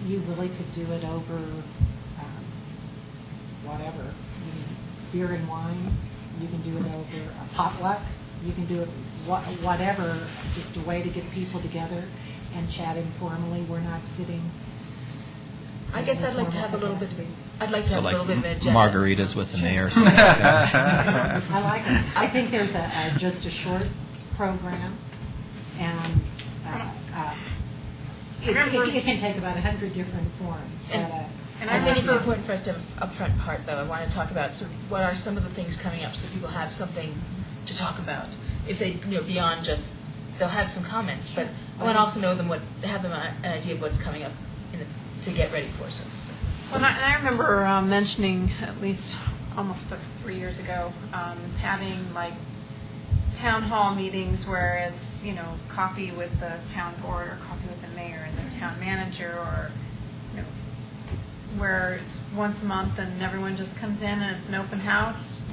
you really could do it over whatever. Beer and wine, you can do it over a potluck, you can do it whatever, just a way to get people together and chat informally. We're not sitting. I guess I'd like to have a little bit, I'd like to So have a like little bit of an agenda. margaritas with the mayor or something like that. I like it. I think there's just a short program, and it can take about 100 different forms. But, And I think it's important for us to have an upfront part, though. I want to talk about sort of what are some of the things coming up, so people have something to talk about. If they, beyond just, they'll have some comments, but I want to also know them have them an idea of what's coming up to get ready for. So. Well, and I remember mentioning, at least almost 3 years ago, having like town hall meetings where it's, coffee with the town board or coffee with the mayor and the town manager, or, where it's once a month and everyone just comes in and it's an open house,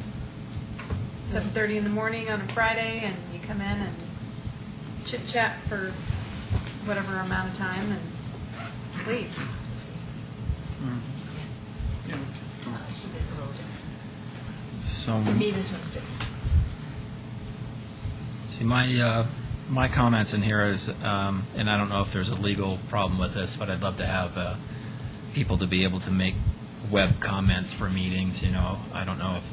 7:30 in the morning on a Friday, and you come in and chit-chat for whatever amount of time and leave. I see this a little different. So, For me, this one's different. see, my comments in here is, and I don't know if there's a legal problem with this, but I'd love to have people to be able to make web comments for meetings. I don't know if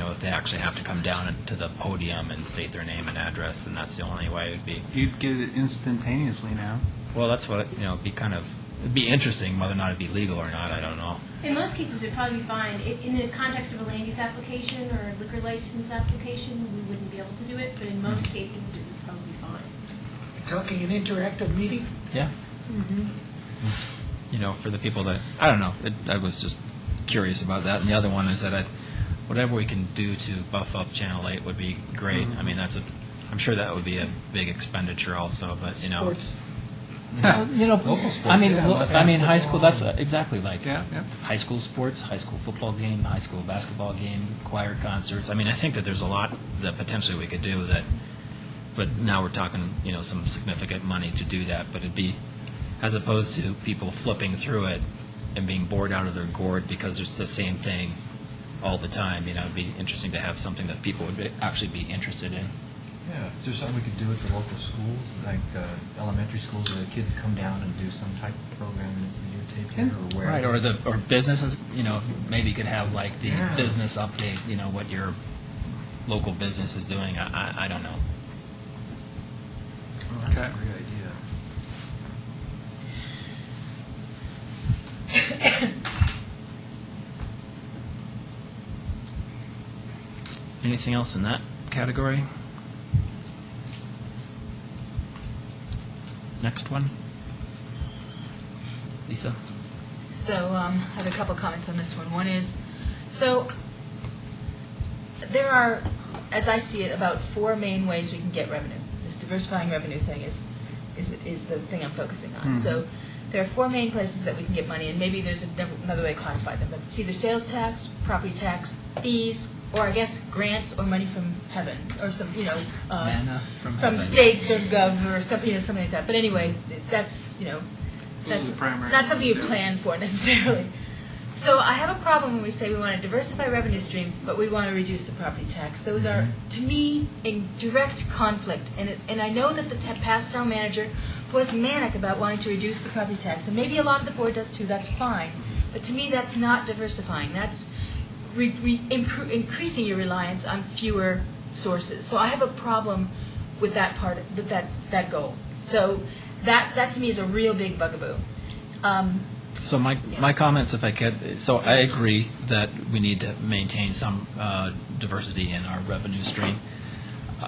if they actually have to come down to the podium and state their name and address, and that's the only way it'd be. You'd get it instantaneously now. Well, that's what it'd be interesting. Whether or not it'd be legal or not, I don't know. In most cases, it'd probably be fine. In the context of a land use application or a liquor license application, we wouldn't be able to do it, but in most cases, it would probably be fine. you're talking an interactive meeting? Yeah. For the people that, I don't know, I was just curious about that. And the other one is that whatever we can do to buff up Channel 8 would be great. I mean, I'm sure that would be a big expenditure also, but, Sports. Local sports, I mean, high school, that's exactly like Yeah. high school sports, high school football game, high school basketball game, choir concerts. I mean, I think that there's a lot that potentially we could do that, but now we're talking, some significant money to do that, but it'd be, as opposed to people flipping through it and being bored out of their gourd because it's the same thing all the time. It'd be interesting to have something that people would actually be interested in. Yeah, is there something we could do at the local schools, like elementary schools, where the kids come down and do some type of program that's videotaped here, or where? Right, or businesses, maybe you could have like the business update, what your local business is doing. I don't know. Oh, that's Okay. a great idea. Anything else in that category? next one. Lisa? So I have a couple comments on this one. One is, so there are, as I see it, about 4 main ways we can get revenue. This diversifying revenue thing is the thing I'm focusing on. So there are 4 main places that we can get money, and maybe there's another way to classify them. But it's either sales tax, property tax, fees, or I guess grants or money from heaven, or some, Manna from from heaven. states or gov or something, something like that. But anyway, that's Those that's are the primary not something you ones, yeah. plan for necessarily. So I have a problem when we say we want to diversify revenue streams, but we want to reduce the property tax. Those are, to me, in direct conflict. And I know that the past town manager was manic about wanting to reduce the property tax, and maybe a lot of the board does too, that's fine. But to me, that's not diversifying. That's increasing your reliance on fewer sources. So I have a problem with that part, with that goal. So that to me is a real big bugaboo. So my Yes. comments, if I could, so I agree that we need to maintain some diversity in our revenue stream.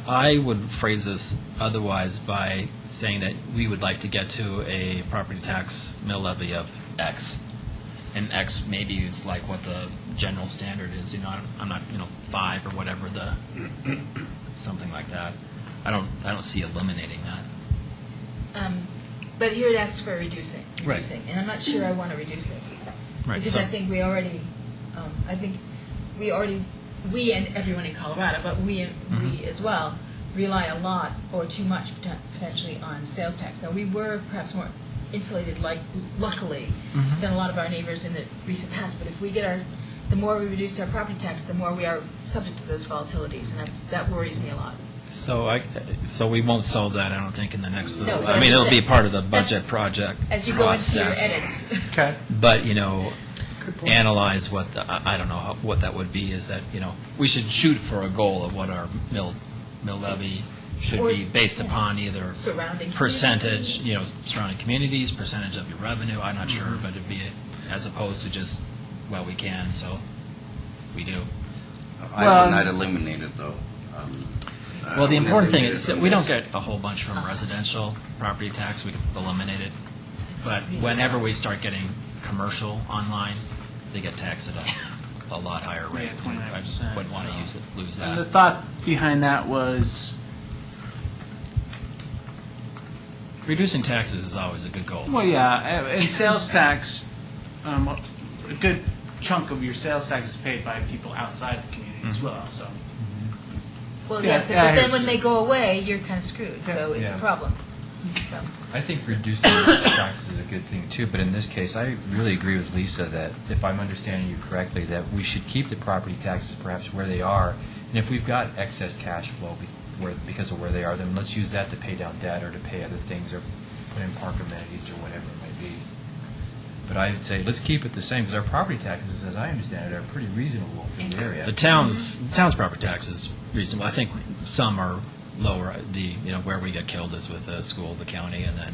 I would phrase this otherwise by saying that we would like to get to a property tax mill levy of X. And X maybe is like what the general standard is, I'm not, 5 or whatever something like that. I don't see eliminating that. But here it asks for reducing, Right. and I'm not sure I want to reduce it. Right, Because so- I think we and everyone in Colorado, but we as well, rely a lot or too much potentially on sales tax. Now, we were perhaps more insulated, luckily, than a lot of our neighbors in the recent past, but if we get the more we reduce our property tax, the more we are subject to those volatilities, and that worries me a lot. So we won't solve that, I don't think, in the next No, little, but I I'm mean, it'll be saying part of the that's- budget project As you go into your process. edits. Okay. But, Good point. analyze what, I don't know what that would be, is that, we should shoot for a goal of what our mill levy should Or- be based upon either Surrounding percentage, communities. surrounding communities, percentage of your revenue, I'm not sure, but it'd be, as opposed to just, well, we can, so we do. I would not eliminate it, though. I Well, the wouldn't important thing eliminate is it that from we don't this. get a whole bunch from residential property tax, we could eliminate it. But really whenever bad. we start getting commercial online, they get taxed at a lot higher rate. Yeah, I just 29%, wouldn't want so. to lose And the that. thought behind that was, Reducing taxes is always a good goal. well, yeah, and sales tax, a good chunk of your sales tax is paid by people outside the community as well, so. Well, Yeah, yes, yeah, I but hear then what when you're they go away, you're kind of screwed, so it's a Yeah. problem. So, I think reducing taxes is a good thing too, but in this case, I really agree with Lisa that if I'm understanding you correctly, that we should keep the property taxes perhaps where they are, and if we've got excess cash flow because of where they are, then let's use that to pay down debt or to pay other things or put in park amenities or whatever it might be. But I'd say let's keep it the same, because our property taxes, as I understand it, are pretty reasonable for the area. The town's property tax is reasonable. I think some are lower. Where we get killed is with the school, the county, and then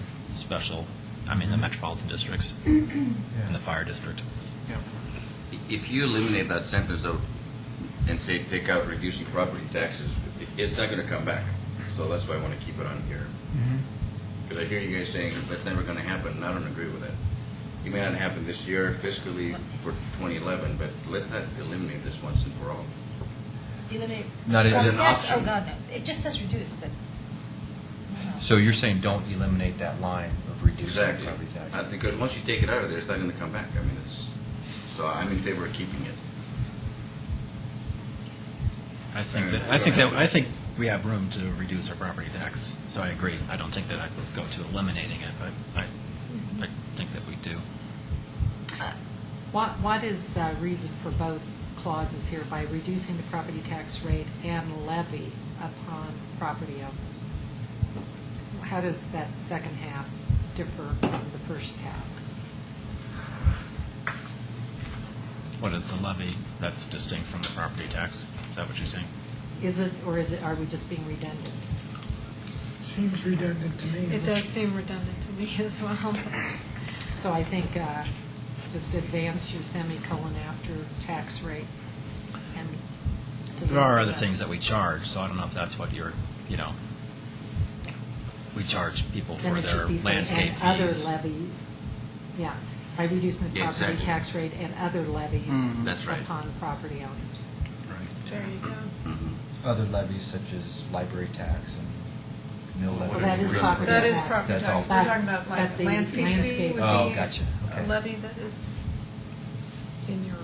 the metropolitan districts and the fire district. If you eliminate that sentence, though, and say take out reducing property taxes, it's not going to come back. So that's why I want to keep it on here. Because I hear you guys saying that's never going to happen, and I don't agree with that. It may not happen this year fiscally for 2011, but let's not eliminate this once and for all. eliminate. Not as an option. Oh, God, no. It just says reduce, but. So you're saying don't eliminate that line of reducing Exactly. property taxes? Because once you take it out of there, it's not going to come back. I mean, so I'm in favor of keeping it. I think we have room to reduce our property tax. So I agree. I don't think that I would go to eliminating it, but I think that we do. What is the reason for both clauses here, by reducing the property tax rate and levy upon property owners? How does that second half differ from the first half? What is the levy that's distinct from the property tax? Is that what you're saying? Are we just being redundant? Seems redundant to me. It does seem redundant to me as well. So I think just advance your semicolon after tax rate. And There are other things that we charge, so I don't know if that's what you're, We charge people then for it their should be saying, landscape and other fees. levies. Yeah, by reducing the Yeah, property exactly. tax rate and other levies That's right. upon property owners. There you go. Other levies such as library tax and mill levy. Well, that is real property estate That is tax. property That's tax. all. We're talking about like But the landscape fee landscape- would Oh, be gotcha. a Okay. levy that is in your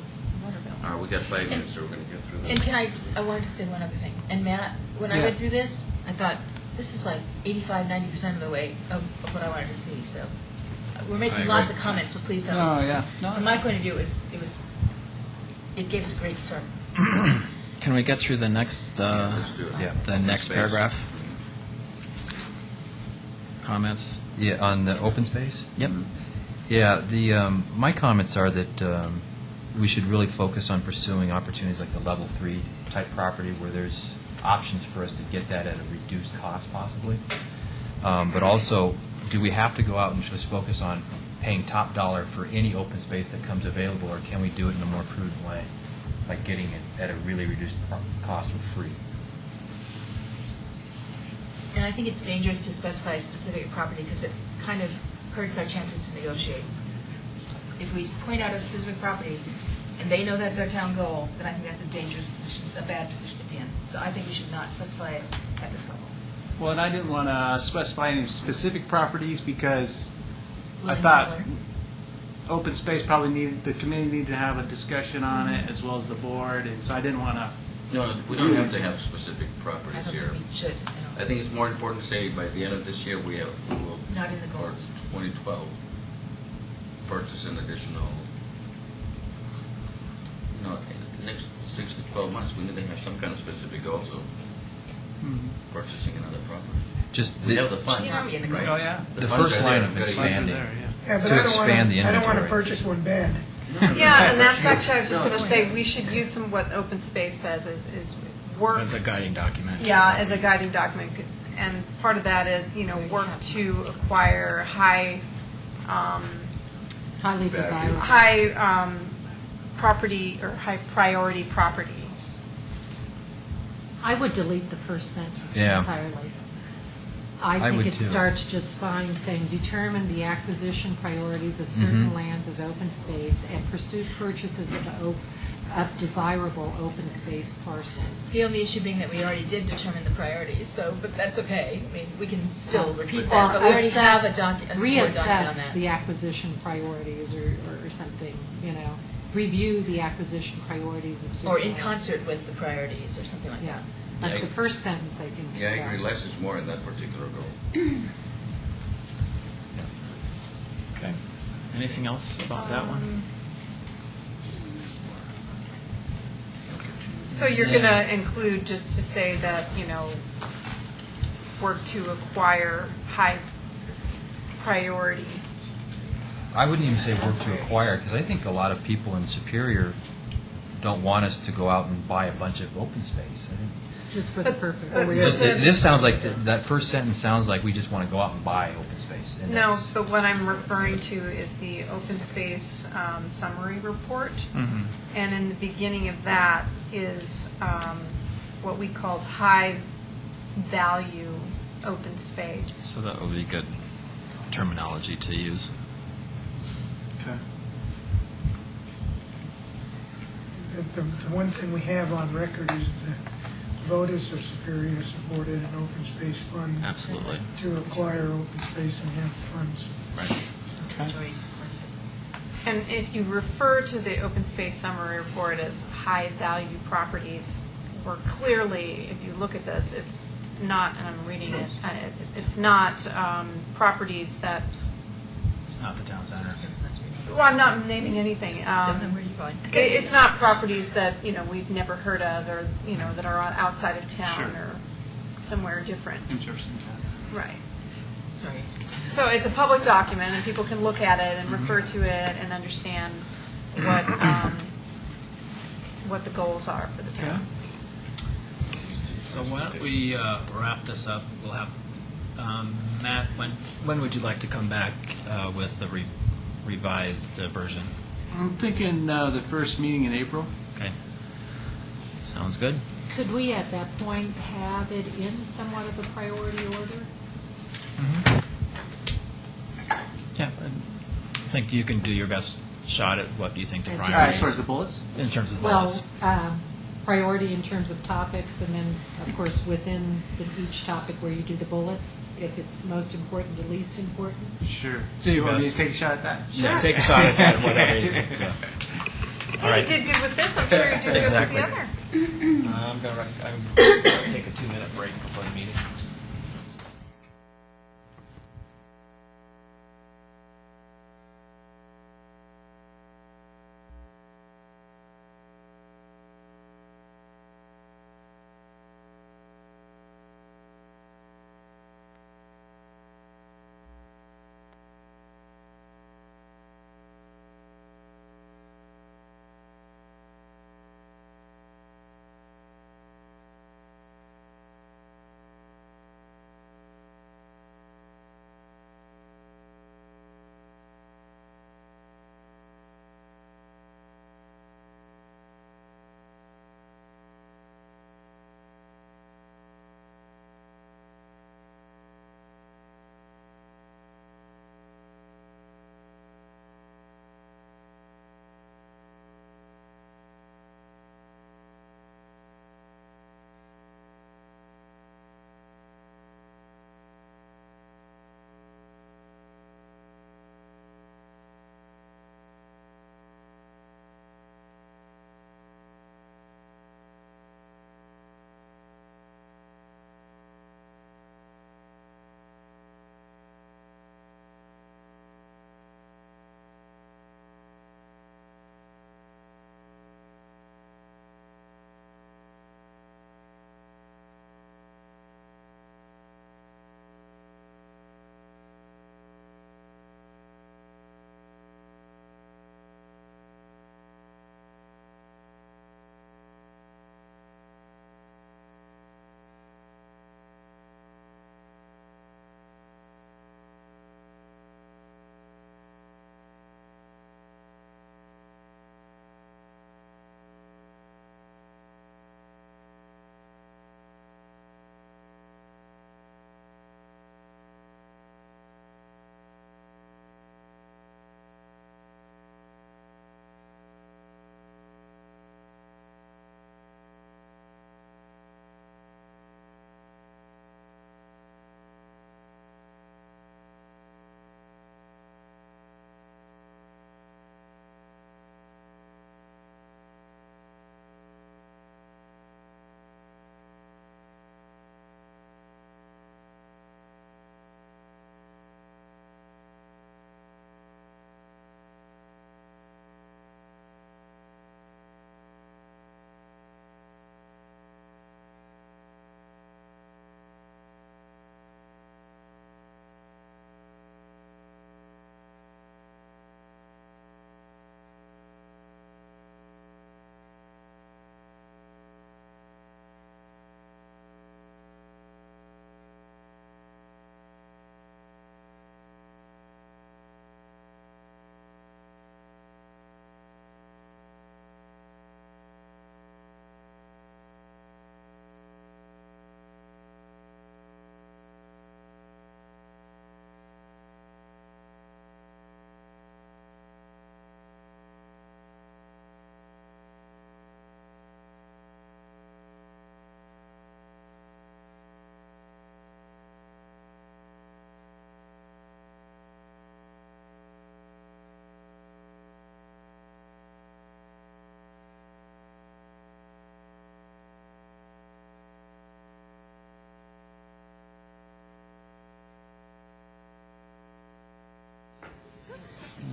water bill. All right, we got 5 minutes, so we're going to get through And that. can I wanted to say one other thing. And Matt, when I Yeah. read through this, I thought, this is like 85-90% of the way of what I wanted to see, so. We're I making agree. lots of comments, so please don't. Oh, yeah. No. From my point of view, it gave us a great start. Can we get through the next, Let's do it. Yeah. the next Space. paragraph? Comments? Yeah, on the open space? Yep. Yeah, my comments are that we should really focus on pursuing opportunities like the level 3 type property where there's options for us to get that at a reduced cost possibly. But also, do we have to go out and just focus on paying top dollar for any open space that comes available, or can we do it in a more prudent way by getting it at a really reduced cost for free? And I think it's dangerous to specify a specific property because it kind of hurts our chances to negotiate. If we point out a specific property and they know that's our town goal, then I think that's a dangerous position, a bad position to be in. So I think we should not specify it at this level. Well, and I didn't want to specify any specific properties because I Willing thought seller. open space probably needed, the committee needed to have a discussion on it as well as the board, and so I didn't want to. No, we don't have to have specific I properties don't here. think we should. I think it's more important to say by the end of this year, we will, Not in the for goals. 2012, purchase an additional, the next 6 to 12 months, we need to have some kind of specific goals of purchasing another property. Just We have the funds, Yeah, we in the right? goals. Oh, yeah. The funds first are line there. of We've gotta use expanding. them. Yeah, but To I don't expand the wanna- I don't want to inventory. purchase one bad. Yeah, and that's actually, I was just going to say, we should use some, what open space says is work. As a guiding document. Yeah, as a guiding document. And part of that is, work to acquire Highly desirable. high property or high priority properties. I would delete the first sentence Yeah. entirely. I I think would it too. starts just fine, saying determine the acquisition priorities of certain Mhm. lands as open space and pursue purchases of desirable open space parcels. The only issue being that we already did determine the priorities, but that's okay. I mean, we can still repeat Or that, but we already have a assess- board document on Reassess that. the acquisition priorities or something, review the acquisition priorities of certain Or in lands. concert with the priorities, or something like Yeah, that. like Yeah, the first sentence I can. Yeah, I agree, less is more in that particular goal. Okay. Anything else about that one? So you're going to include, just to say that, work to acquire high priority. I wouldn't even say work to acquire, because I think a lot of people in Superior don't want us to go out and buy a bunch of open space. I think Just for the But- purpose. but- this sounds like, that first sentence sounds like we just want to go out and buy open space. and No, that's- but what I'm referring to is the open space summary report. Mm-hmm. And in the beginning of that is what we called high-value open space. So that would be good terminology to use. Okay. The one thing we have on record is the voters of Superior supported an open space fund Absolutely. to acquire open space and have funds. Right. Joey supports it. And if you refer to the open space summary report as high-value properties, or clearly, if you look at this, it's not, and I'm reading it, it's not properties that, It's not the town center. well, I'm not naming anything. Don't know where you're going. It's not properties that, we've never heard of, or, that are outside of town, Sure. or somewhere different. Interesting. Right. Sorry. So it's a public document, and people can look at it and refer to it and understand what the goals are for the town. So why don't we wrap this up? We'll have, Matt, when would you like to come back with the revised version? I'm thinking the first meeting in April. Okay. Sounds good. Could we at that point have it in somewhat of a priority order? Yeah, I think you can do your best shot at what you think the Yeah, All right, priority as far as is the bullets? in terms of Well, bullets. priority in terms of topics, and then, of course, within each topic where you do the bullets, if it's most important to least important. Sure. Do your You want me to best. take a shot at that? Yeah, take a shot at that, whatever you think. Yeah. All You right. did good with this, I'm sure you did good Exactly. with the other. I'm going to take a 2-minute break before the meeting.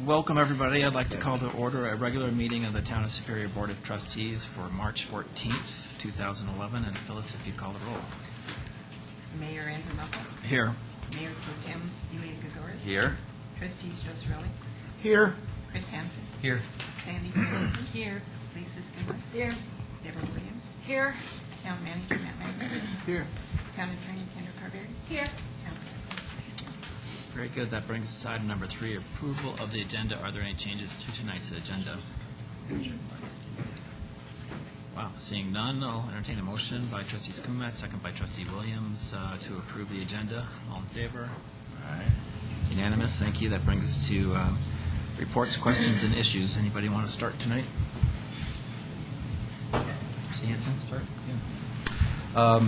Welcome, everybody. I'd like to call to order a regular meeting of the Town of Superior Board of Trustees for March 14th, 2011. And Phyllis, if you'd call the roll. Mayor Andrew Muffle. Here. Mayor Pro Tem Elaine Gregoris. Here. Trustees Joe Cirelli. Here. Chris Hansen. Here. Sandy Hamilton. Here. Lisa Skimmers. Here. Deborah Williams. Here. Town Manager Matt Magnet. Here. Town Attorney Kendra Carberry. Here. Town Very good. That brings us to item number 3, approval of the agenda. Are there any changes to tonight's agenda? Wow, Seeing none, I'll entertain a motion by trustee Skumat, second by trustee Williams, to approve the agenda. All in favor? All right. Unanimous, thank you. That brings us to reports, questions, and issues. Anybody want to start tonight? Trustee Hanson, start?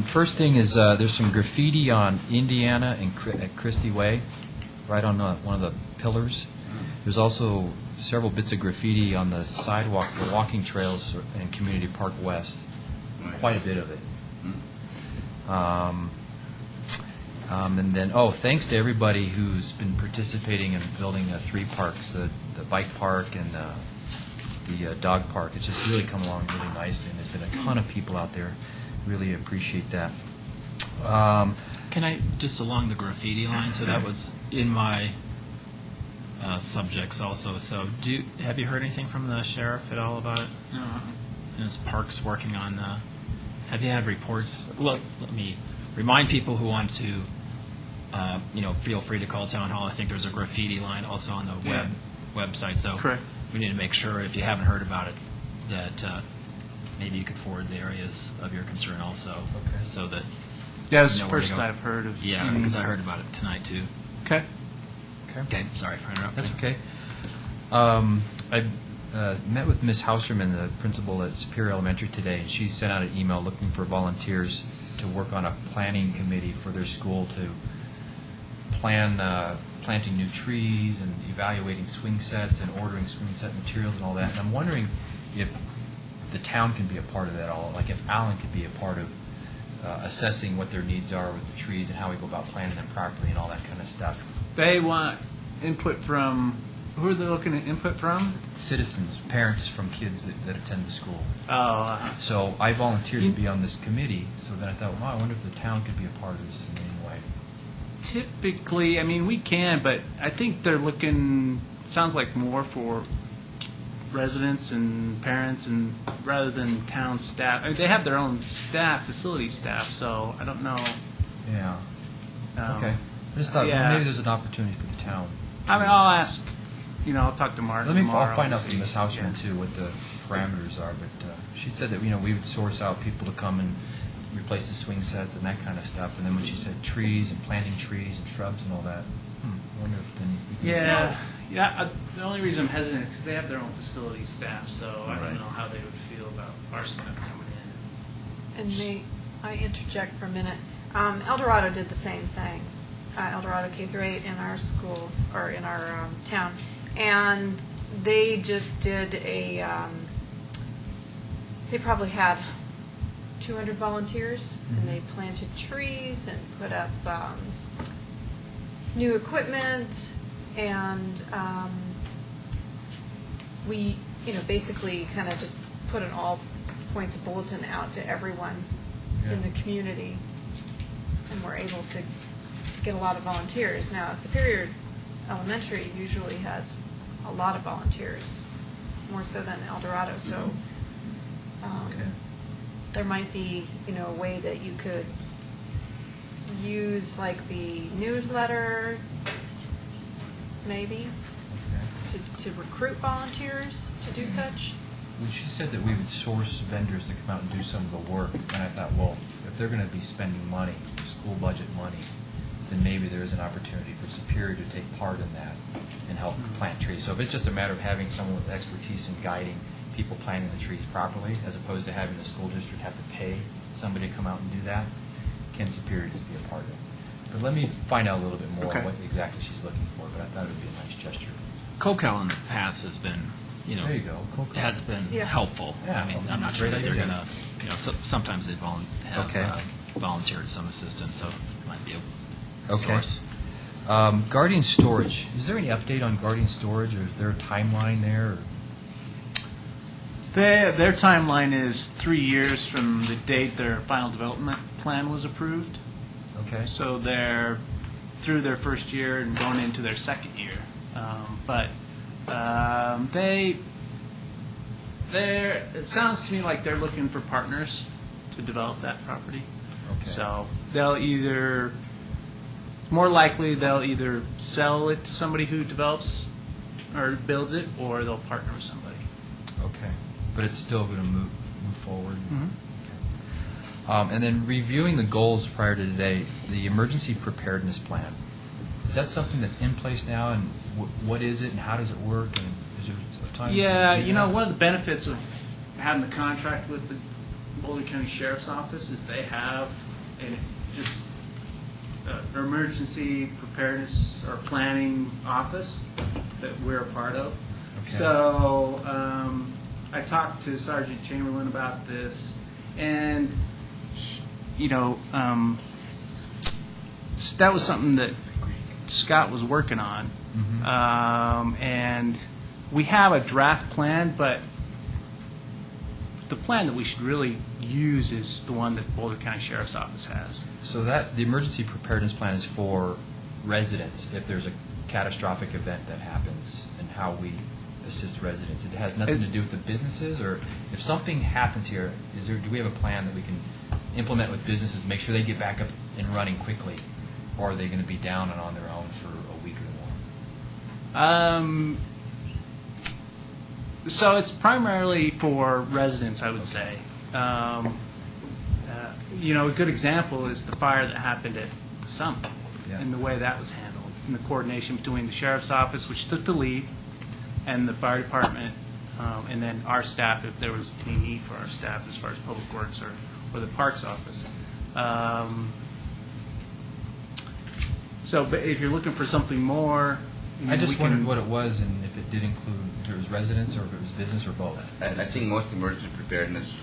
First thing is, there's some graffiti on Indiana and at Christie Way, right on one of the pillars. There's also several bits of graffiti on the sidewalks, the walking trails in Community Park West. Quite a bit of it. And then, thanks to everybody who's been participating in building 3 parks, the bike park and the dog park. It's just really come along really nicely, and there's been a ton of people out there. Really appreciate that. Can I, just along the graffiti line, so that was in my subjects also. So have you heard anything from the sheriff at all about it? No. And his parks working on, have you had reports? Well, let me remind people who want to, feel free to call Town Hall. I think there's a graffiti line also on the website. So Correct. we need to make sure, if you haven't heard about it, that maybe you could forward the areas of your concern also. Okay. So that, Yeah, this is You the know where to first go. I've heard of. yeah, because I heard about it tonight too. Okay. Okay, sorry for interrupting. That's okay. I met with Ms. Hauserman, the principal at Superior Elementary today, and she sent out an email looking for volunteers to work on a planning committee for their school to plan planting new trees and evaluating swing sets and ordering swing set materials and all that. And I'm wondering if the town can be a part of that all, like if Alan could be a part of assessing what their needs are with the trees and how we go about planting them properly and all that kind of stuff. They want input from, who are they looking at input from? Citizens, parents from kids that attend the school. Oh, So I volunteered to be on this committee, so then I thought, wow, I wonder if the town could be a part of this in any way. typically, I mean, we can, but I think they're looking, sounds like more for residents and parents and rather than town staff. I mean, they have their own staff, facility staff, so I don't know. Yeah. Um, Okay. I just thought, yeah. well, maybe there's an opportunity for the town. I mean, I'll ask, I'll talk to Mark tomorrow. I'll find out and from Ms. see. Hausman, Yeah. too, what the parameters are, but she said that, we would source out people to come and replace the swing sets and that kind of stuff, and then when she said trees and planting trees and shrubs and all that, I wonder if then we can... Yeah. The only reason I'm hesitant is because they have their own facility staff, so I Right. don't know how they would feel about our staff coming in. And may I interject for a minute? El Dorado did the same thing. El Dorado K-8 in our school, or in our town. And they just did they probably had 200 volunteers, and they planted trees and put up new equipment, and we, basically kind of just put an all points bulletin out to everyone in the community, and we're able to get a lot of volunteers. Now, Superior Elementary usually has a lot of volunteers, more so than El Dorado, so Okay. there might be, a way that you could use like the newsletter, maybe, Okay. to recruit volunteers to do such. Well, she said that we would source vendors to come out and do some of the work, and I thought, well, if they're going to be spending money, school budget money, then maybe there is an opportunity for Superior to take part in that and help plant trees. So if it's just a matter of having someone with expertise in guiding people planting the trees properly, as opposed to having the school district have to pay somebody to come out and do that, can Superior just be a part of it? But let me find out a little bit more Okay. what exactly she's looking for, but I thought it would be a nice gesture. CoCal in the past has been, There you go. Cool. has been Yeah. helpful. Yeah. I mean, I'm not sure Great that they're idea. going to, sometimes they have Okay. volunteered some assistance, so it might be a Okay. source. Guardian Storage, is there any update on Guardian Storage, or is there a timeline there? Or? Their timeline is 3 years from the date their final development plan was approved. Okay. So they're through their first year and going into their second year. It sounds to me like they're looking for partners to develop that property. Okay. So more likely they'll either sell it to somebody who develops or builds it, or they'll partner with somebody. Okay. But it's still going to move forward. Mhm. And then reviewing the goals prior to today, the emergency preparedness plan. Is that something that's in place now, and what is it, and how does it work, and is there a time? Yeah, one of the benefits of having the contract with the Boulder County Sheriff's Office is they have just emergency preparedness or planning office that we're a part of. Okay. So I talked to Sergeant Chamberlain about this, and that was something that Scott was working on. And we have a draft plan, but the plan that we should really use is the one that Boulder County Sheriff's Office has. So the emergency preparedness plan is for residents if there's a catastrophic event that happens, and how we assist residents. It has nothing to do with the businesses, or if something happens here, do we have a plan that we can implement with businesses, make sure they get back up and running quickly, or are they going to be down and on their own for a week or more? So it's primarily for residents, I would say. A good example is the fire that happened at the Summit, Yeah. and the way that was handled, and the coordination between the Sheriff's Office, which took the lead, and the fire department, and then our staff, if there was any need for our staff as far as Public Works or the Parks Office. But if you're looking for something more, I just we can- wondered what it was, and if it did include, if it was residents or if it was business or both. I think most emergency preparedness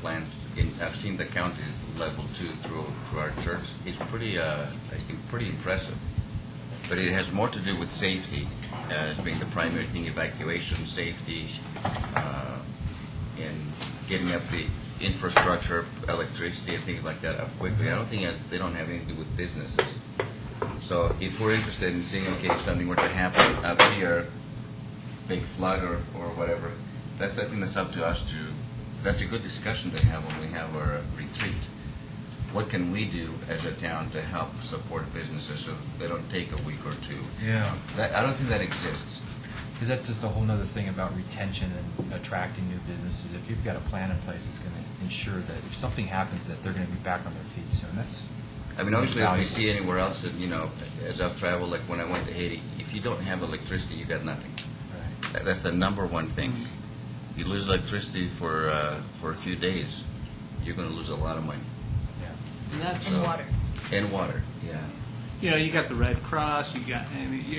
plans, I've seen the county level too through our church. It's pretty impressive. But it has more to do with safety, being the primary thing, evacuation, safety, and getting up the infrastructure, electricity, and things like that up quickly. I don't think they don't have anything to do with businesses. So if we're interested in seeing, okay, if something were to happen up here, big flood or whatever, I think that's up to us that's a good discussion to have when we have our retreat. What can we do as a town to help support businesses so they don't take a week or two? Yeah. I don't think that exists. Because that's just a whole other thing about retention and attracting new businesses. If you've got a plan in place, it's going to ensure that if something happens, that they're going to be back on their feet soon. That's Obviously, as we valuable. see anywhere else, as I've traveled, like when I went to Haiti, if you don't have electricity, you got nothing. Right. That's the number one thing. You lose electricity for a few days, you're going to lose a lot of money. Yeah. And that's And water. And water, yeah. You got the Red Cross, you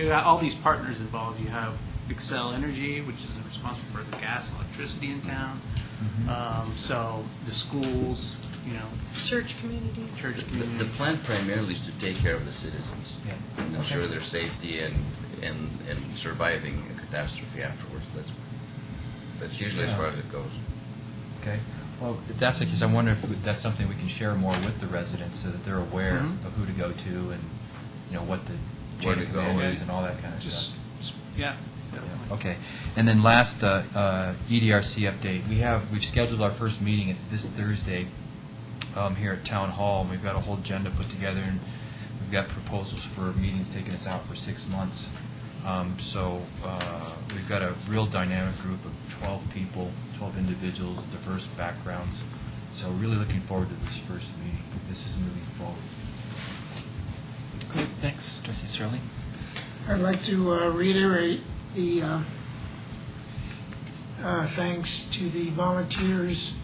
got all these partners involved. You have Excel Energy, which is responsible for the gas and electricity in town. So the schools, Church communities. church The community. plan primarily is to take care of the citizens Yeah. and ensure their safety and surviving a catastrophe afterwards. That's usually as far as it goes. Okay. Well, if that's the case, I wonder if that's something we can share more with the residents so that they're aware of who to go to and what the Where chain to of go, command right. is and all that kind of Just, stuff. yeah. Okay. And then last, EDRC update. We've scheduled our first meeting. It's this Thursday here at Town Hall. We've got a whole agenda put together, and we've got proposals for meetings taking us out for 6 months. So we've got a real dynamic group of 12 people, 12 individuals, diverse backgrounds. So really looking forward to this first meeting. This is moving forward. Good, thanks. Trustee Sterling? I'd like to reiterate the thanks to the volunteers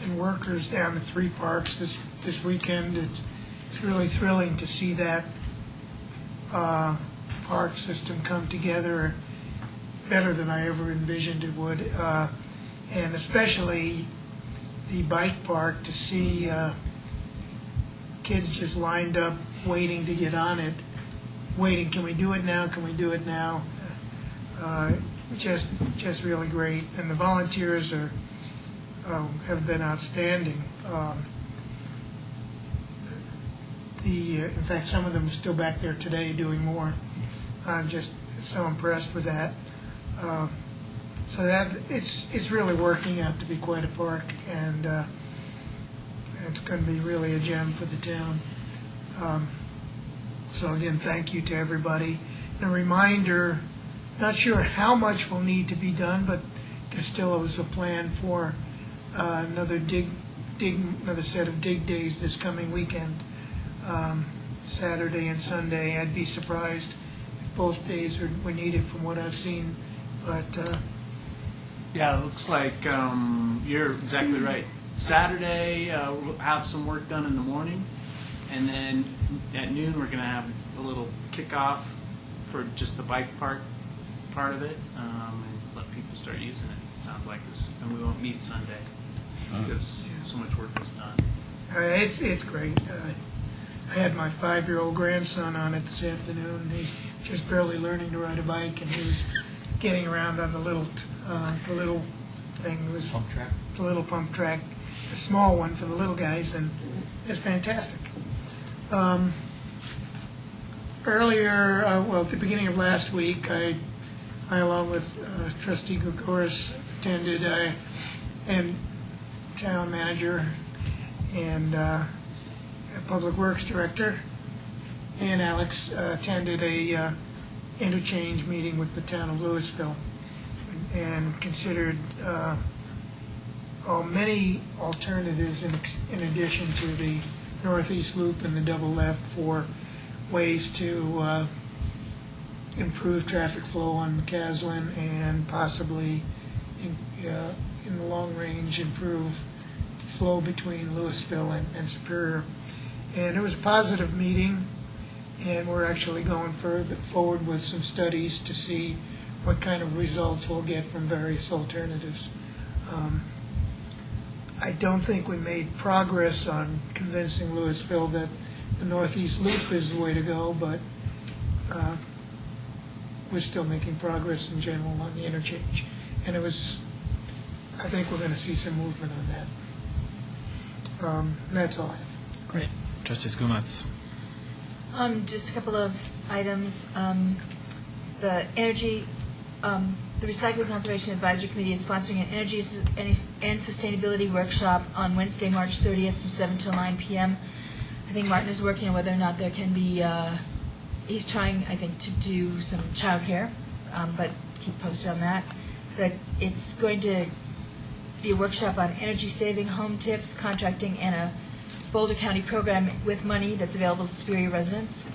and workers down at Three Parks this weekend. It's really thrilling to see that park system come together better than I ever envisioned it would. And especially the bike park, to see kids just lined up waiting to get on it. Waiting, can we do it now? Can we do it now? Just really great, and the volunteers have been outstanding. In fact, some of them are still back there today doing more. I'm just so impressed with that. So that it's really working out to be quite a park, and it's going to be really a gem for the town. So again, thank you to everybody. And a reminder, not sure how much will need to be done, but there still is a plan for another another set of dig days this coming weekend, Saturday and Sunday. I'd be surprised if both days were needed from what I've seen, but Yeah, it looks like you're exactly right. Saturday, we'll have some work done in the morning, and then at noon, we're going to have a little kickoff for just the bike park part of it, and let people start using it. It sounds like this, and we won't meet Sunday because so much work was done. it's great. I had my 5-year-old grandson on it this afternoon. He's just barely learning to ride a bike, and he was getting around on the little thing. It was Pump track? the little pump track, the small one for the little guys, and it's fantastic. Earlier, well, at the beginning of last week, I along with Trustee Gregoris attended, and Town Manager and Public Works Director and Alex attended a interchange meeting with the town of Louisville and considered many alternatives in addition to the northeast loop and the double left for ways to improve traffic flow on McCaslin and possibly in the long range improve flow between Louisville and Superior. And it was a positive meeting, and we're actually going forward with some studies to see what kind of results we'll get from various alternatives. I don't think we made progress on convincing Louisville that the northeast loop is the way to go, but we're still making progress in general on the interchange. And I think we're going to see some movement on that. That's all I have. Great. Trustee Skumatz. Just a couple of items. The energy, the Recycling Conservation Advisory Committee is sponsoring an energy and sustainability workshop on Wednesday, March 30th from 7 till 9 p.m. I think Martin is working on whether or not there can be, he's trying, I think, to do some childcare, but keep posted on that. That it's going to be a workshop on energy-saving home tips, contracting, and a Boulder County program with money that's available to Superior residents,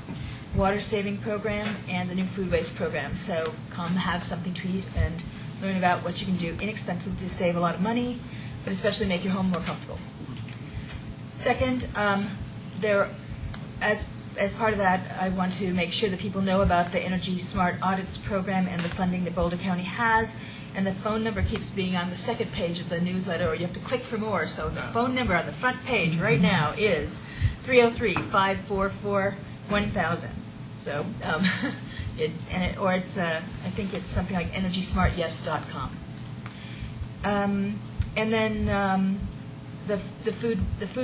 water-saving program, and the new food waste program. So come have something to eat and learn about what you can do inexpensively to save a lot of money, but especially make your home more comfortable. Second, as part of that, I want to make sure that people know about the Energy Smart Audits program and the funding that Boulder County has. And the phone number keeps being on the second page of the newsletter, or you have to click for more. So the phone number on the front page right now is 303-544-1000. So, I think it's something like EnergySmartYes.com. And then the food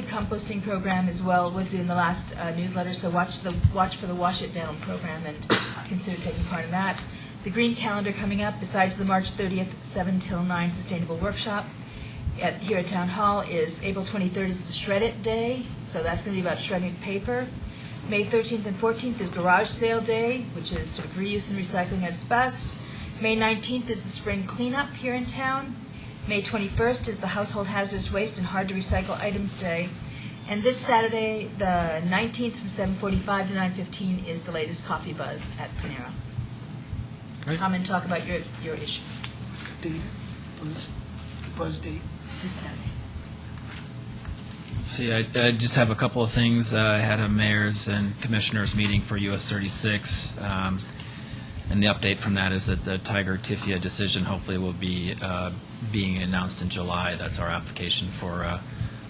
composting program as well was in the last newsletter. So watch for the Wash It Down program and consider taking part in that. The green calendar coming up, besides the March 30th 7 till 9 sustainable workshop here at Town Hall, is April 23rd is the Shred It Day, so that's going to be about shredding paper. May 13th and 14th is Garage Sale Day, which is sort of reuse and recycling at its best. May 19th is the Spring Cleanup here in town. May 21st is the Household Hazardous Waste and Hard to Recycle Items Day. And this Saturday, the 19th from 7:45 to 9:15 is the latest Coffee Buzz at Panera. Great. Come and talk about your issues What's the date? Buzz date? this Saturday. Let's see, I just have a couple of things. I had a mayor's and commissioners meeting for US 36, and the update from that is that the Tiger Tifia decision hopefully will be being announced in July. That's our application for a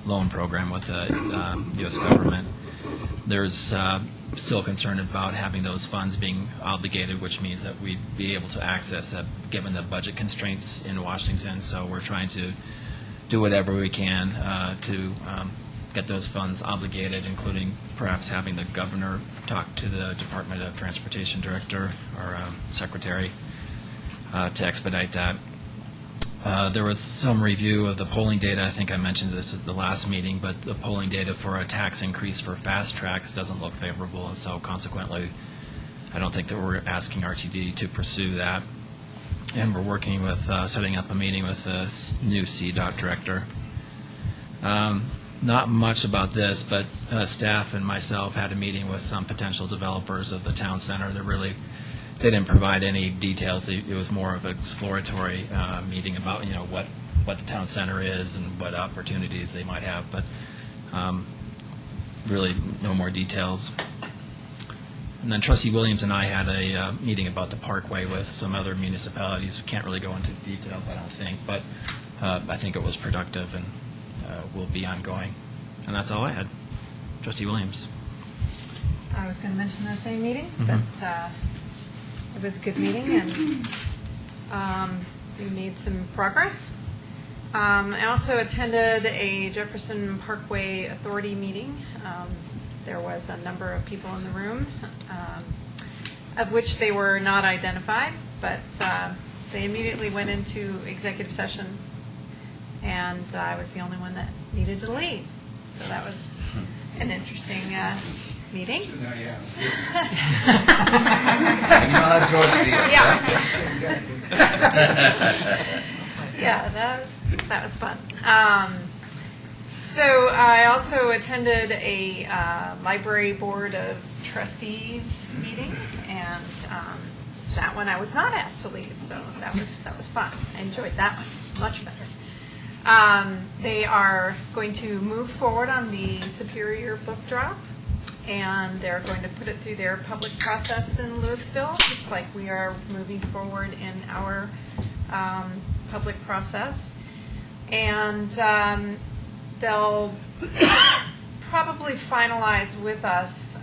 loan program with the U.S. government. There's still concern about having those funds being obligated, which means that we'd be able to access that given the budget constraints in Washington. So we're trying to do whatever we can to get those funds obligated, including perhaps having the governor talk to the Department of Transportation director or secretary to expedite that. There was some review of the polling data. I think I mentioned this at the last meeting, but the polling data for a tax increase for fast tracks doesn't look favorable, and so consequently, I don't think that we're asking RTD to pursue that. And we're working with setting up a meeting with the new CDOT director Not much about this, but staff and myself had a meeting with some potential developers of the town center. They didn't provide any details. It was more of an exploratory meeting about, what the town center is and what opportunities they might have, but really no more details. And then Trustee Williams and I had a meeting about the Parkway with some other municipalities. We can't really go into details, I don't think, but I think it was productive and will be ongoing. And that's all I had. Trustee Williams. I was going to mention that same meeting, Mhm. but it was a good meeting, and we made some progress. I also attended a Jefferson Parkway Authority meeting. There was a number of people in the room, of which they were not identified, but they immediately went into executive session, and I was the only one that needed to leave. So that was an interesting meeting. Yeah, that was fun. So I also attended a library board of trustees meeting, and that one I was not asked to leave, so that was fun. I enjoyed that one much better. They are going to move forward on the Superior book drop, and they're going to put it through their public process in Louisville, just like we are moving forward in our public process. And they'll probably finalize with us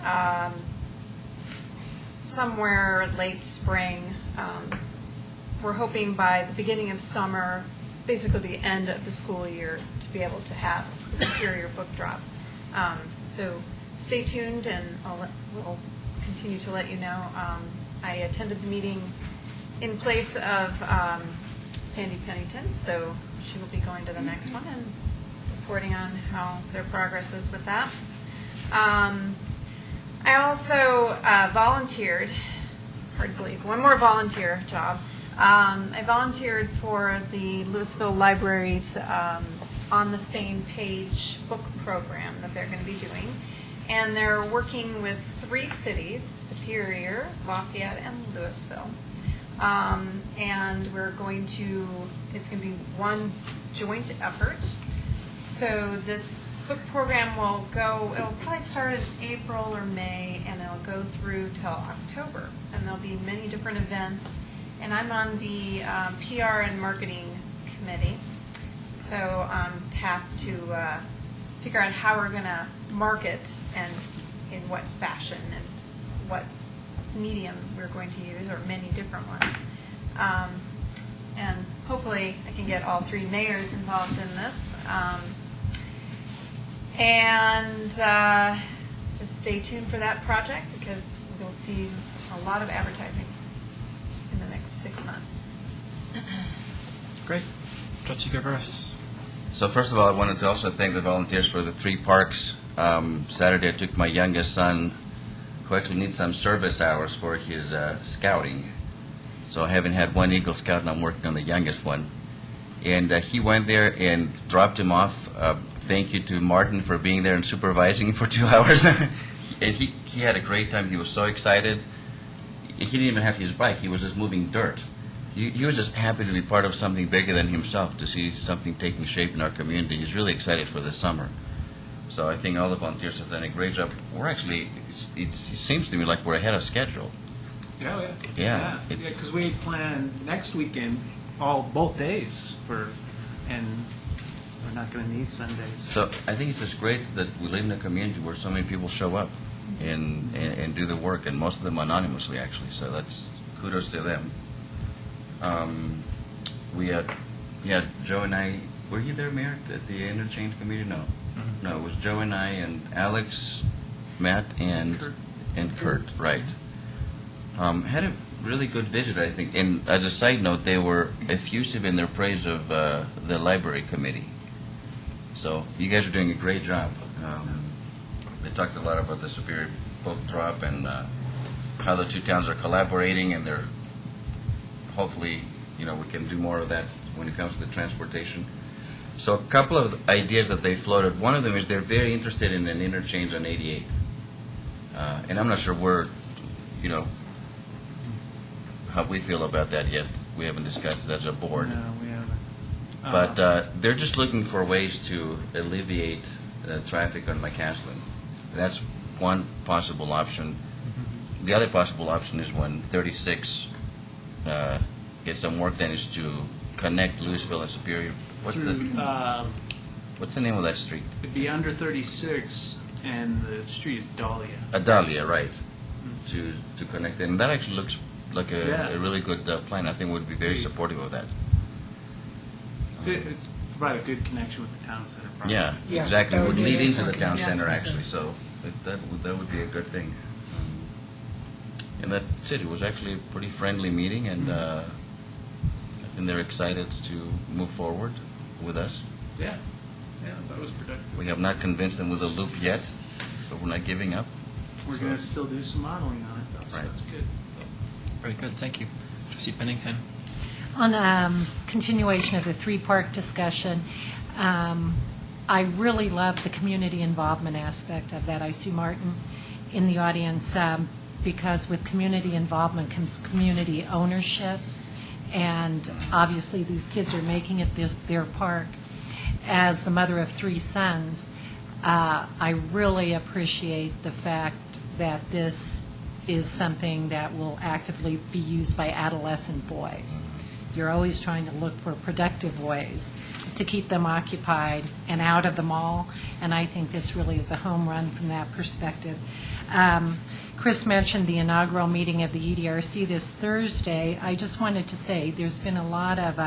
somewhere late spring. We're hoping by the beginning of summer, basically the end of the school year, to be able to have the Superior book drop. So stay tuned, and we'll continue to let you know. I attended the meeting in place of Sandy Pennington, so she will be going to the next one and reporting on how their progress is with that. I also volunteered, hard to believe, one more volunteer job. I volunteered for the Louisville Library's On the Same Page book program that they're going to be doing. And they're working with 3 cities, Superior, Lafayette, and Louisville. And it's going to be one joint effort. So this book program it'll probably start in April or May, and it'll go through till October. And there'll be many different events. And I'm on the PR and marketing committee. So I'm tasked to figure out how we're going to market and in what fashion and what medium we're going to use, or many different ones. And hopefully I can get all 3 mayors involved in this. And just stay tuned for that project, because we'll see a lot of advertising in the next 6 months. Great. Trustee Gabris. So first of all, I wanted to also thank the volunteers for the 3 parks. Saturday I took my youngest son, who actually needs some service hours for his scouting. So I haven't had one Eagle Scout, and I'm working on the youngest one. And he went there and dropped him off. Thank you to Martin for being there and supervising for 2 hours. And he had a great time. He was so excited. He didn't even have his bike. He was just moving dirt. He was just happy to be part of something bigger than himself, to see something taking shape in our community. He's really excited for this summer. So I think all the volunteers have done a great job. We're actually, it seems to me like we're ahead of schedule. Oh, yeah. Yeah. Because we planned next weekend both days and we're not going to need Sundays. So I think it's just great that we live in a community where so many people show up and do the work, and most of them anonymously, actually. So that's kudos to them. We had Joe and I. Were you there, Mayor, at the interchange committee? No. Mm-hmm. No, it was Joe and I and Alex, Matt, and Kurt, right. Had a really good visit, I think. And as a side note, they were effusive in their praise of the library committee. So you guys are doing a great job. They talked a lot about the Superior book drop and how the 2 towns are collaborating, and they're hopefully, we can do more of that when it comes to the transportation. So a couple of ideas that they floated. One of them is they're very interested in an interchange on 88th. And I'm not sure how we feel about that yet. We haven't discussed it as a board. No, we haven't. But they're just looking for ways to alleviate traffic on McCaslin. That's one possible option. The other possible option is when 36 gets some work done, is to connect Louisville and Superior. What's the name of that street? It'd be under 36, and the street is Dahlia. Adalia, right? To connect it, and that actually looks like Yeah. a really good plan. I think we'd be very supportive of that. It's provide a good connection with the town center. Probably. Yeah, Yeah, exactly. that It would would be lead an into the excellent town center, connection. actually, so that would be a good thing. And that's it. It was actually a pretty friendly meeting, and I think they're excited to move forward with us. Yeah, that was productive. We have not convinced them with a loop yet, but we're not giving up. We're going to still do some modeling on it, though, so Right. that's good. Very good, thank you. Trustee Pennington? On continuation of the three-part discussion, I really love the community involvement aspect of that. I see Martin in the audience because with community involvement comes community ownership, and obviously these kids are making it their park. As the mother of three sons, I really appreciate the fact that this is something that will actively be used by adolescent boys. You're always trying to look for productive ways to keep them occupied and out of the mall, and I think this really is a home run from that perspective. Chris mentioned the inaugural meeting of the EDRC this Thursday. I just wanted to say there's been a lot of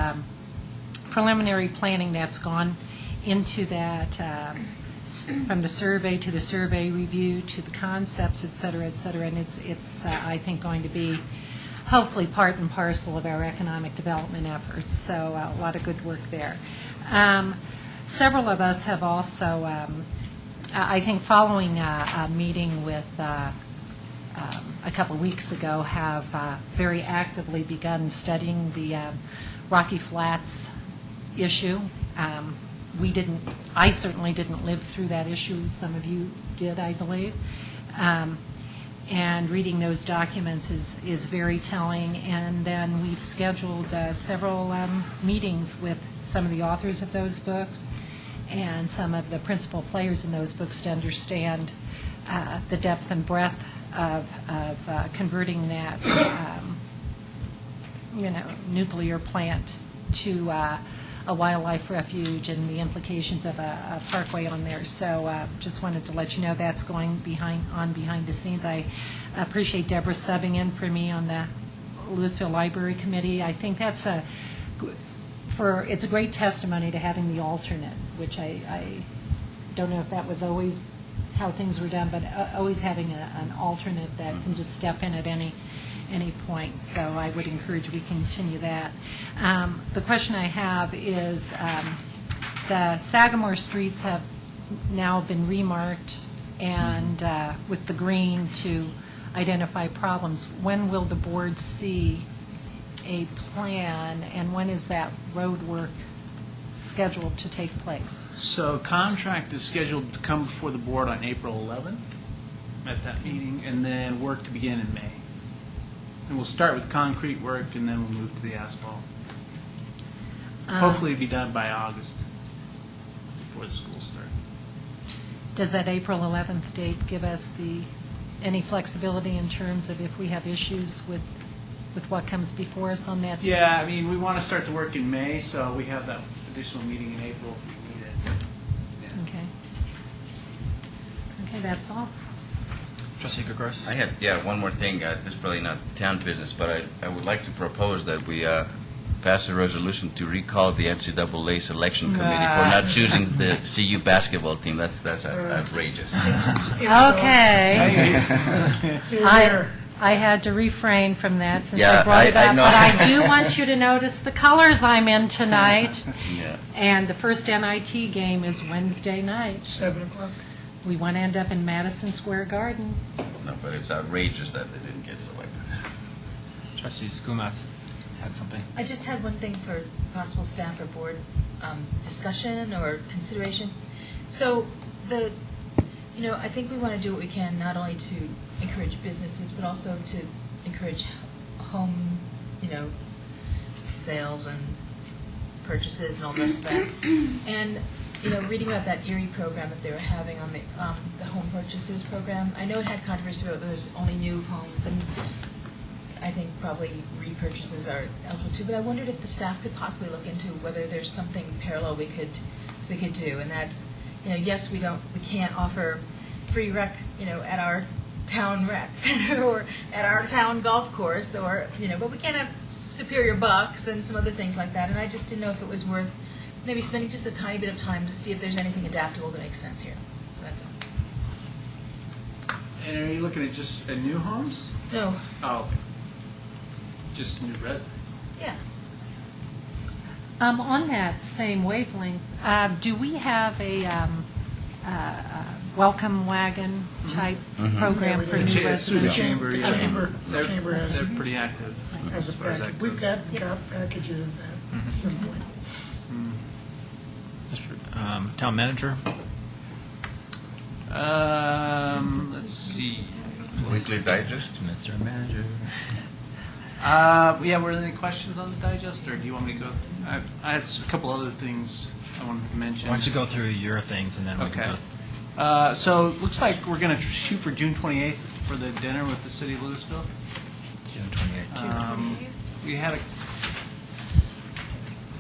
preliminary planning that's gone into that, from the survey to the survey review to the concepts, et cetera, and it's I think, going to be hopefully part and parcel of our economic development efforts, so a lot of good work there. Several of us have also, I think following a meeting with a couple of weeks ago, have very actively begun studying the Rocky Flats issue. I certainly didn't live through that issue. Some of you did, I believe. And reading those documents is very telling. And then we've scheduled several meetings with some of the authors of those books and some of the principal players in those books to understand the depth and breadth of converting that nuclear plant to a wildlife refuge and the implications of a parkway on there. So just wanted to let you know that's going behind the scenes. I appreciate Deborah subbing in for me on the Louisville Library Committee. I think that's it's a great testimony to having the alternate, which I don't know if that was always how things were done, but always having an alternate that can just step in at any point. So I would encourage we continue that. The question I have is the Sagamore streets have now been remarked and with the green to identify problems. When will the board see a plan, and when is that road work scheduled to take place? So contract is scheduled to come before the board on April 11th at that meeting, and then work to begin in May. And we'll start with concrete work, and then we'll move to the asphalt. Hopefully it'll be done by August, before the school starts. Does that April 11th date give us any flexibility in terms of if we have issues with what comes before us on that date? Yeah, I mean, we want to start the work in May, so we have that additional meeting in April if we need it. Yeah. Okay, that's all. Trustee Gregores? I had, one more thing. This is probably not town business, but I would like to propose that we pass a resolution to recall the NCAA selection committee for not choosing the CU basketball team. That's outrageous. Okay. Here. I had to refrain from that since Yeah, I brought it I up, know. but I do want you to notice the colors I'm in tonight. Yeah. And the first NIT game is Wednesday night. 7 o'clock. We want to end up in Madison Square Garden. No, but it's outrageous that they didn't get selected. Trustee Skumas had something. I just had one thing for possible staff or board discussion or consideration. So I think we want to do what we can, not only to encourage businesses, but also to encourage home, sales and purchases and all the rest of that. And, reading about that Erie program that they were having on the home purchases program, I know it had controversy about those only new homes, and I think probably repurchases are eligible too, but I wondered if the staff could possibly look into whether there's something parallel we could do, and that's, yes, we can't offer free rec, at our town rec center or at our town golf course, or, but we can have Superior Bucks and some other things like that, and I just didn't know if it was worth maybe spending just a tiny bit of time to see if there's anything adaptable that makes sense here. So that's all. And are you looking at just new homes? No, Oh, okay. Just new residents. yeah. On that same wavelength, do we have a welcome wagon type program for new It's through the residents? chamber, yeah. Chamber has They're pretty active. as a far as package. that We've goes. got packages of that at some point. Town manager? Let's see. Weekly digest? Mr. Manager. Were there any questions on the digest, or do you want me to go? I had a couple other things I wanted to mention. Why don't you go through your things and then we Okay. can go. So it looks like we're going to shoot for June 28th for the dinner with the city of Louisville. June 28th. We had I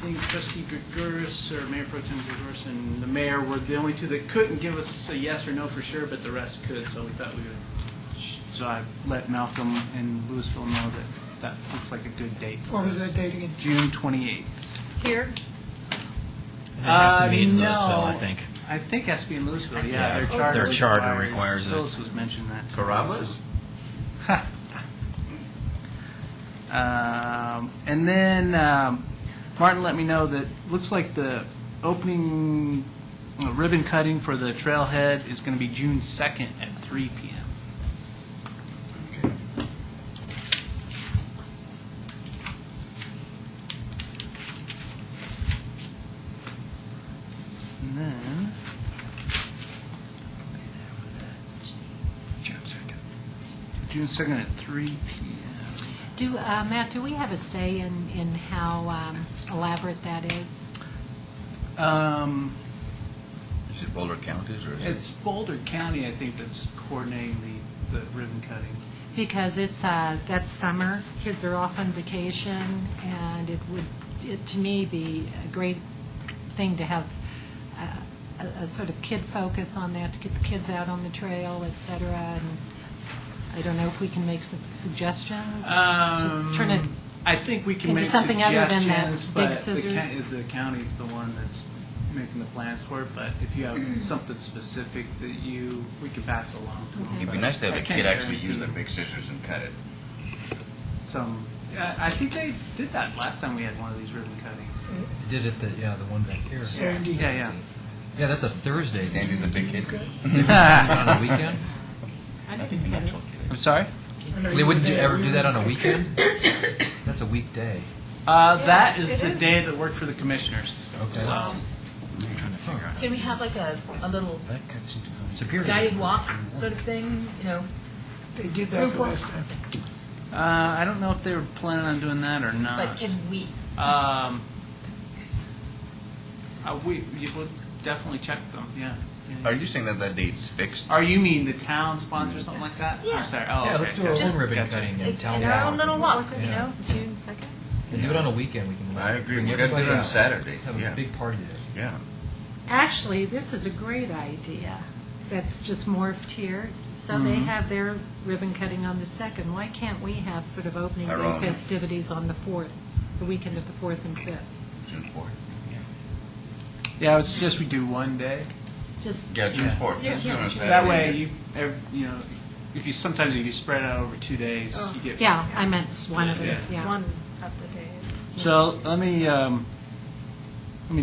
think Trustee Gregoris or Mayor Pro Tem Gregoris and the mayor were the only two that couldn't give us a yes or no for sure, but the rest could, so we thought we would. So I let Malcolm and Louisville know that looks like a good date. What was that date again? June 28th. Here? It has to be in no. Louisville, I think. I think it has to be in Louisville, Yeah, yeah. their charter requires it. Phyllis was mentioning that. Carrabba's? And then Martin let me know that looks like the opening ribbon cutting for the trailhead is going to be June 2nd at 3 p.m. And then June 2nd at 3 p.m. Matt, do we have a say in how elaborate that is? Is it Boulder County's or is it? It's Boulder County, I think, that's coordinating the ribbon cutting. Because that's summer, kids are off on vacation, and it would, to me, be a great thing to have a sort of kid focus on that, to get the kids out on the trail, et cetera, and I don't know if we can make some suggestions to turn it. I think we can into make something other than that suggestions, big but scissors. the county's the one that's making the plans for it. But if you have something specific that we can pass along to them. It'd be But nice to have I a can't kid actually guarantee use their big scissors and cut it. some. I think they did that last time we had one of these ribbon cuttings. Did it, the one back here. Sandy. Yeah. Yeah, that's a Thursday. Sandy's a big kid. On a weekend? I didn't get it. I'm sorry. They wouldn't ever do that on a weekend? That's a weekday. That is it the is. day that worked for the commissioners. Okay. So, Can we have like a little Superior. guided walk sort of thing, They did that the last time. I don't know if they were planning on doing that or not. but can we? You would definitely check them. Yeah. Are you saying that date's fixed? Or you mean the town sponsor something like that? Yeah. I'm sorry. Oh, Yeah, okay. let's do our Gotcha. own ribbon Gotcha. cutting and town In our own hall. little What walk. was it, Yeah. June 2nd? And do it on a weekend, we can. I agree. Bring We gotta do it everybody on out. Saturday. Have Yeah. a big party there. Yeah. Actually, this is a great idea that's just morphed here. So they have their ribbon cutting on the 2nd. Why can't we have sort of opening Our day own. festivities on the 4th, the weekend of the 4th and 5th? June 4th. Yeah, I would suggest we do one day. Just, Yeah, June 4th. Yeah, Let's do it on yeah. Saturday. That way, if you sometimes if you spread it out over 2 days, you get. yeah, I meant one of them, Yeah. yeah. One of the days. So let me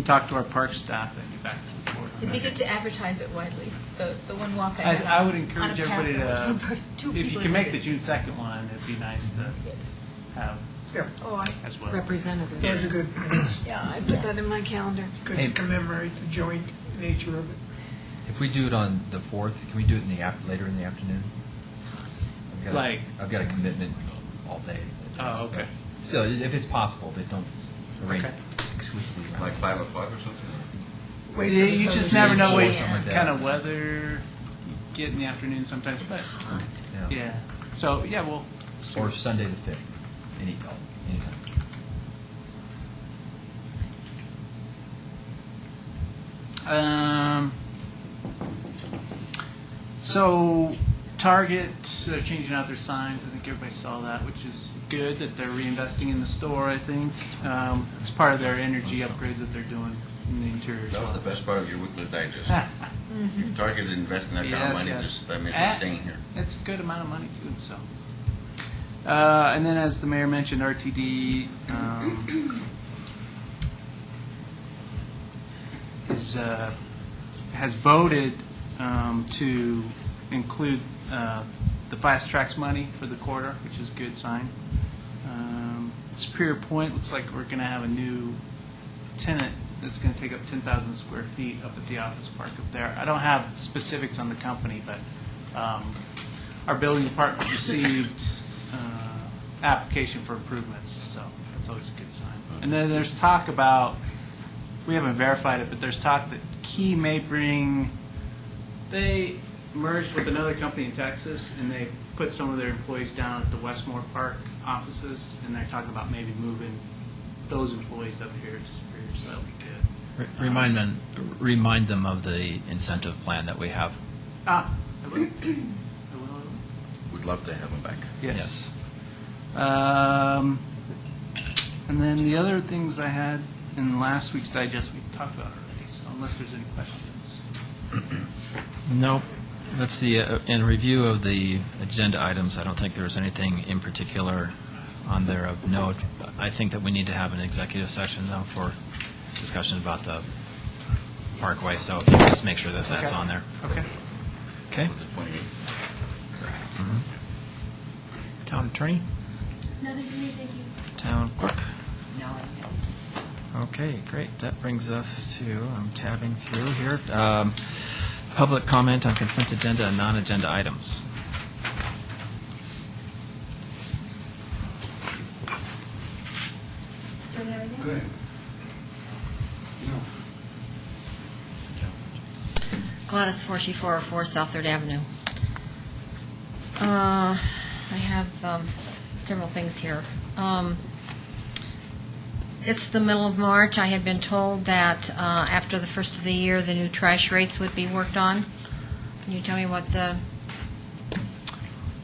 talk to our park staff and get back to the board. It'd be good to advertise it widely. The one walk I I had. would on encourage a path, everybody there was to, one person, two if you people can make the attended. June 2nd one, it'd be nice to have Yeah, as well. Representative. those are good. Yeah, I put that in my calendar. Good to commemorate the joint nature of it. If we do it on the 4th, can we do it in the later in the afternoon? I've got a commitment all day. Oh, okay. Still, if it's possible, but don't arrange Okay. exclusively. around Like 5 o'clock or something? Wait Yeah, for the you just Thursday. never know what Something like that. kind of weather you get in the afternoon sometimes. But yeah, so yeah, we'll see. Or Sunday the 5th, anytime. So Target, they're changing out their signs. I think everybody saw that, which is good that they're reinvesting in the store. I think it's part of their energy upgrades that they're doing in the interior. That was the best part of your weekly digest. If Target is investing that kind of Yes, money, yes. just, that means we're staying here. It's a good amount of money too. So, and then as the mayor mentioned, RTD has voted to include the fast tracks money for the quarter, which is a good sign. Superior Point looks like we're going to have a new tenant that's going to take up 10,000 square feet up at the office park up there. I don't have specifics on the company, but our building department received application for improvements, so that's always a good sign. And then there's talk about, we haven't verified it, but there's talk that Key may bring, they merged with another company in Texas, and they put some of their employees down at the Westmore Park offices, and they're talking about maybe moving those employees up here to Superior, so that'll be good. Remind them of the incentive plan that we have. I will. I will. We'd love to have them back. Yes. And then the other things I had in last week's digest, we talked about already, so unless there's any questions. No. Let's see, in review of the agenda items, I don't think there was anything in particular on there of note. I think that we need to have an executive session, though, for discussion about the Parkway, so if you could just make sure that that's Okay. on there. Okay. Okay? The 28th. Town attorney? Nothing for me, thank you. Town clerk? No. Okay, great. That brings us to, I'm tabbing through here, public comment on consent agenda and non-agenda items. Do you have anything? Gladys 40404 South Third Avenue. I have several things here. It's the middle of March. I had been told that after the first of the year, the new trash rates would be worked on. Can you tell me what the,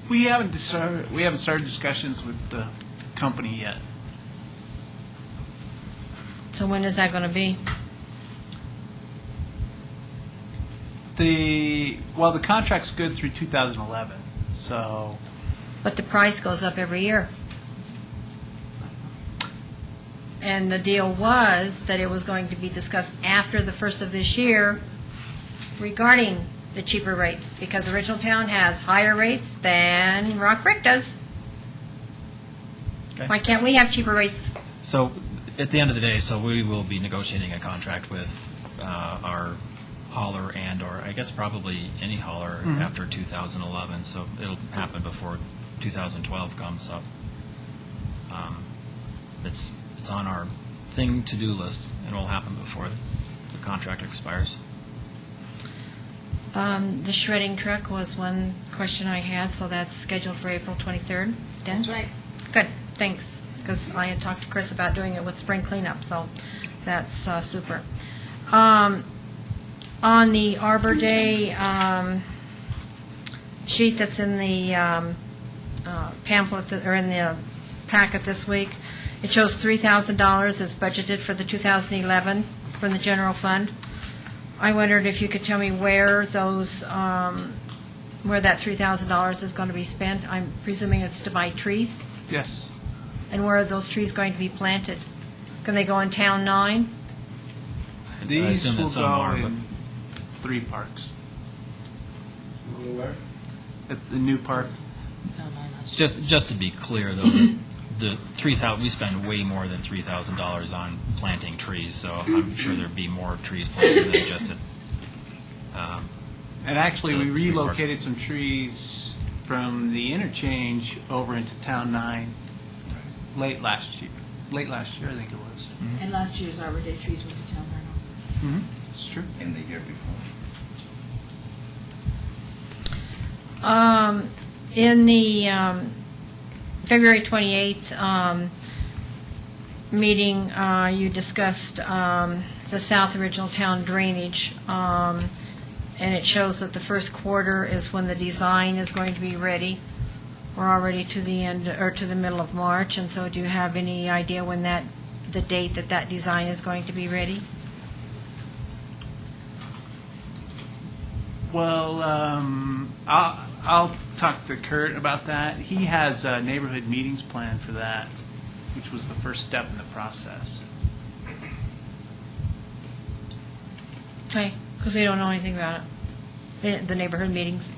We haven't started discussions with the company yet. so when is that going to be? The contract's good through 2011, so But the price goes up every year. And the deal was that it was going to be discussed after the first of this year regarding the cheaper rates, because Original Town has higher rates than Rock Creek does. Okay. Why can't we have cheaper rates? So, at the end of the day, so we will be negotiating a contract with our hauler and/or, I guess probably any hauler after 2011, so it'll happen before 2012 comes up. It's on our to-do list, and it will happen before the contract expires. The shredding truck was one question I had, so that's scheduled for April 23rd. That's right. Good, thanks, because I had talked to Chris about doing it with spring cleanup, so that's super. On the Arbor Day sheet that's in the pamphlet, or in the packet this week, it shows $3,000 is budgeted for the 2011 from the general fund. I wondered if you could tell me where those, where that $3,000 is going to be spent. I'm presuming it's to buy trees, yes. and where are those trees going to be planted? Can they go in Town 9? I These assume will that some go are, but- in 3 parks. At the new parks. Just to be clear, though, the 3,000, we spend way more than $3,000 on planting trees, so I'm sure there'd be more trees planted than just And actually, we The three parcels. relocated some trees from the interchange over into Town 9 late last year, I think it was. And last year's Arbor Day trees went to town hall also. It's true. In the year before. In the February 28th meeting, you discussed the South Original Town drainage, and it shows that the first quarter is when the design is going to be ready. We're already to the end, or to the middle of March, and so do you have any idea when the date that design is going to be ready? Well, I'll talk to Kurt about that. He has neighborhood meetings planned for that, which was the first step in the process. Okay, because we don't know anything about it. The neighborhood meetings.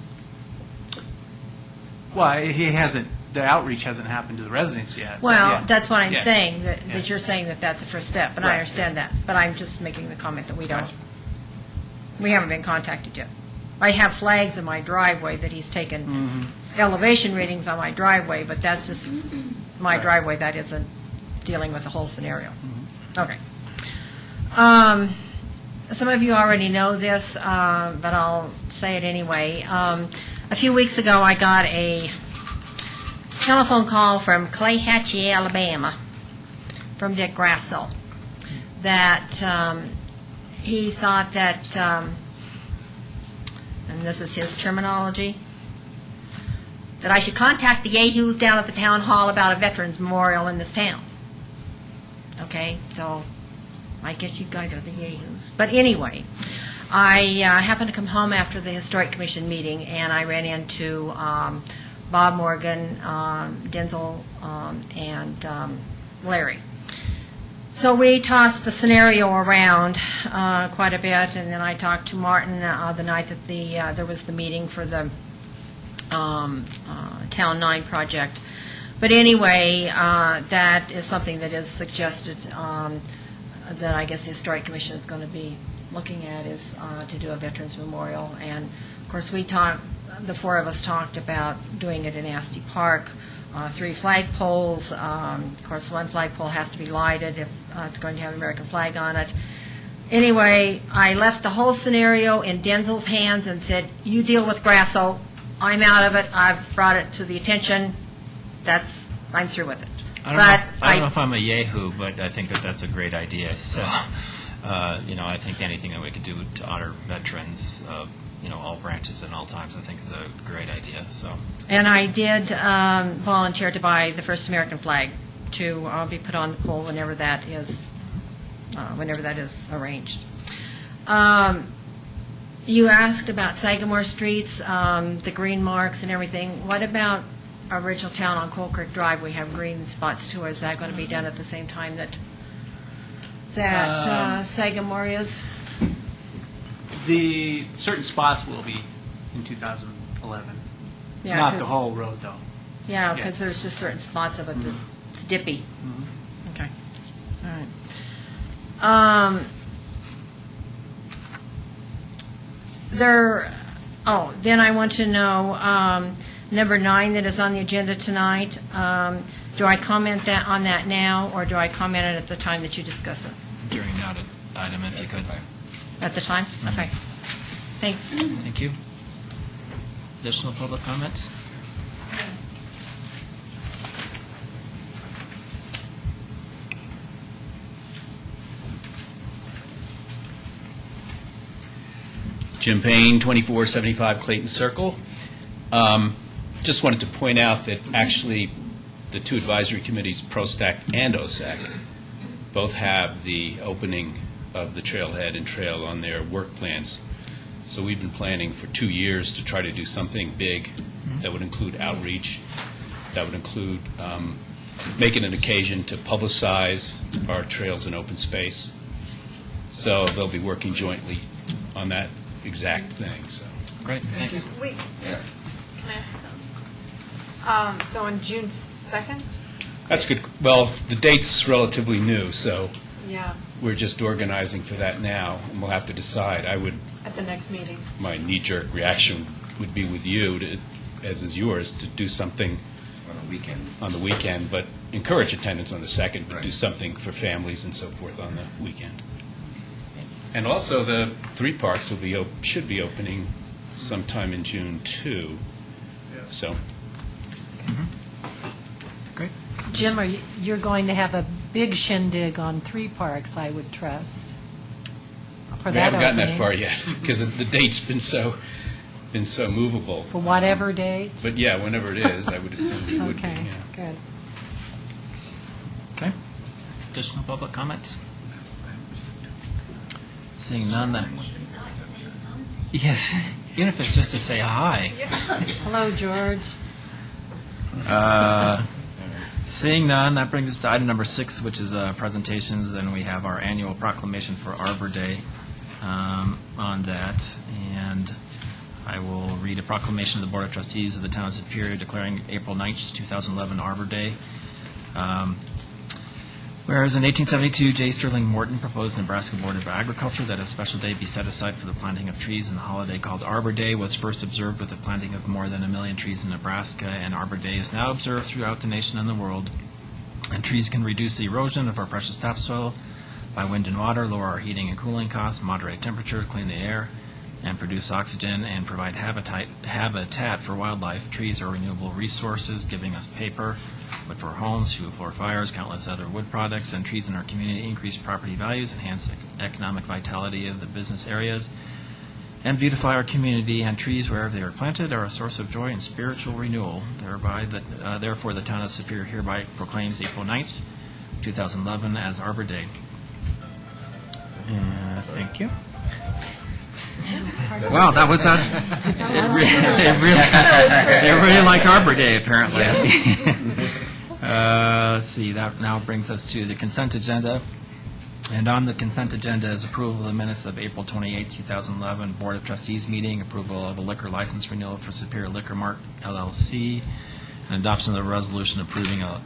Well, he hasn't, the outreach hasn't happened to the residents yet. but Well, yeah. that's what I'm Yeah. saying, that Yeah. you're saying that that's the first step, and I Right. understand that. But I'm just making the comment that we don't, Gotcha. we haven't been contacted yet. I have flags in my driveway that he's taken elevation readings on my driveway, but that's just my Right. driveway, that isn't dealing with the whole scenario. Okay. Some of you already know this, but I'll say it anyway. A few weeks ago, I got a telephone call from Clayhatchee, Alabama, from Dick Grassel, that he thought that, and this is his terminology, that I should contact the yahoos down at the town hall about a veterans memorial in this town. Okay, so I guess you guys are the yahoos. But anyway, I happened to come home after the Historic Commission meeting, and I ran into Bob Morgan, Denzel, and Larry. So we tossed the scenario around quite a bit, and then I talked to Martin the night that there was the meeting for the Town 9 project. But anyway, that is something that is suggested that I guess the Historic Commission is going to be looking at, is to do a Veterans Memorial. And, of course, the four of us talked about doing it in Asti Park, 3 flagpoles. Of course, 1 flagpole has to be lighted if it's going to have an American flag on it. Anyway, I left the whole scenario in Denzel's hands and said, you deal with Grasso. I'm out of it. I've brought it to the attention. I'm through with it. I don't know if I'm a yahoo, but I think that that's a great idea. So, I think anything that we could do to honor veterans, all branches and all times, I think is a great idea. So, And I did volunteer to buy the first American flag to be put on the pole whenever that is arranged. You asked about Sagamore streets, the green marks and everything. What about Original Town on Coal Creek Drive? We have green spots too. Is that going to be done at the same time that Sagamore is? The certain spots will be in 2011. Yeah, Not the 'cause- whole road, though. Yeah, Yeah. because there's just certain spots of it that's dippy. Okay, all right. Then I want to know, number 9 that is on the agenda tonight, do I comment on that now, or do I comment it at the time that you discuss it? during that item, if you could. At the time? Okay. Thanks. Thank you. Additional public comments? Jim Payne, 2475 Clayton Circle. Just wanted to point out that actually the 2 advisory committees, ProStac and OSAC, both have the opening of the trailhead and trail on their work plans. So we've been planning for 2 years to try to do something big that would include outreach, that would include making an occasion to publicize our trails and open space. So they'll be working jointly on that exact thing. So Great, thanks. Wait, Yeah. can I ask you something? So on June 2nd, That's good. Well, the date's relatively new, so Yeah, we're just organizing for that now, and we'll have to decide. at the next meeting. My knee-jerk reaction would be with you, as is yours, to do something On a weekend. on the weekend, but encourage attendance on the 2nd, but do Right. something for families and so forth on the weekend. And also, the 3 parks should be opening sometime in June, too. So, Great. Jim, you're going to have a big shindig on 3 parks, I would trust, for we that haven't gotten that opening. far yet, because the date's been so movable. For whatever date? But yeah, whenever it is, I would assume it would be, Okay, yeah. good. Okay. Additional public comments? Seeing none, that. Yes, even if it's just to say hi. Hello, George. Seeing none, that brings us to item number 6, which is presentations, and we have our annual proclamation for Arbor Day on that. And I will read a proclamation of the Board of Trustees of the Town of Superior declaring April 9th, 2011 Arbor Day. Whereas in 1872, J. Sterling Morton proposed Nebraska Board of Agriculture that a special day be set aside for the planting of trees, and the holiday called Arbor Day was first observed with the planting of more than 1 million trees in Nebraska, and Arbor Day is now observed throughout the nation and the world. And trees can reduce the erosion of our precious topsoil by wind and water, lower our heating and cooling costs, moderate temperature, clean the air, and produce oxygen, and provide habitat for wildlife. Trees are renewable resources, giving us paper, wood for homes, fuel for fires, countless other wood products, and trees in our community increase property values, enhance economic vitality of the business areas, and beautify our community. And trees, wherever they are planted, are a source of joy and spiritual renewal. Therefore, the Town of Superior hereby proclaims April 9th, 2011 as Arbor Day. Thank you. Wow, that was they really liked Arbor Day, apparently. Let's see, that now brings us to the consent agenda. And on the consent agenda is approval of the minutes of April 28, 2011 Board of Trustees meeting, approval of a liquor license renewal for Superior Liquor Mart LLC, and adoption of the resolution approving a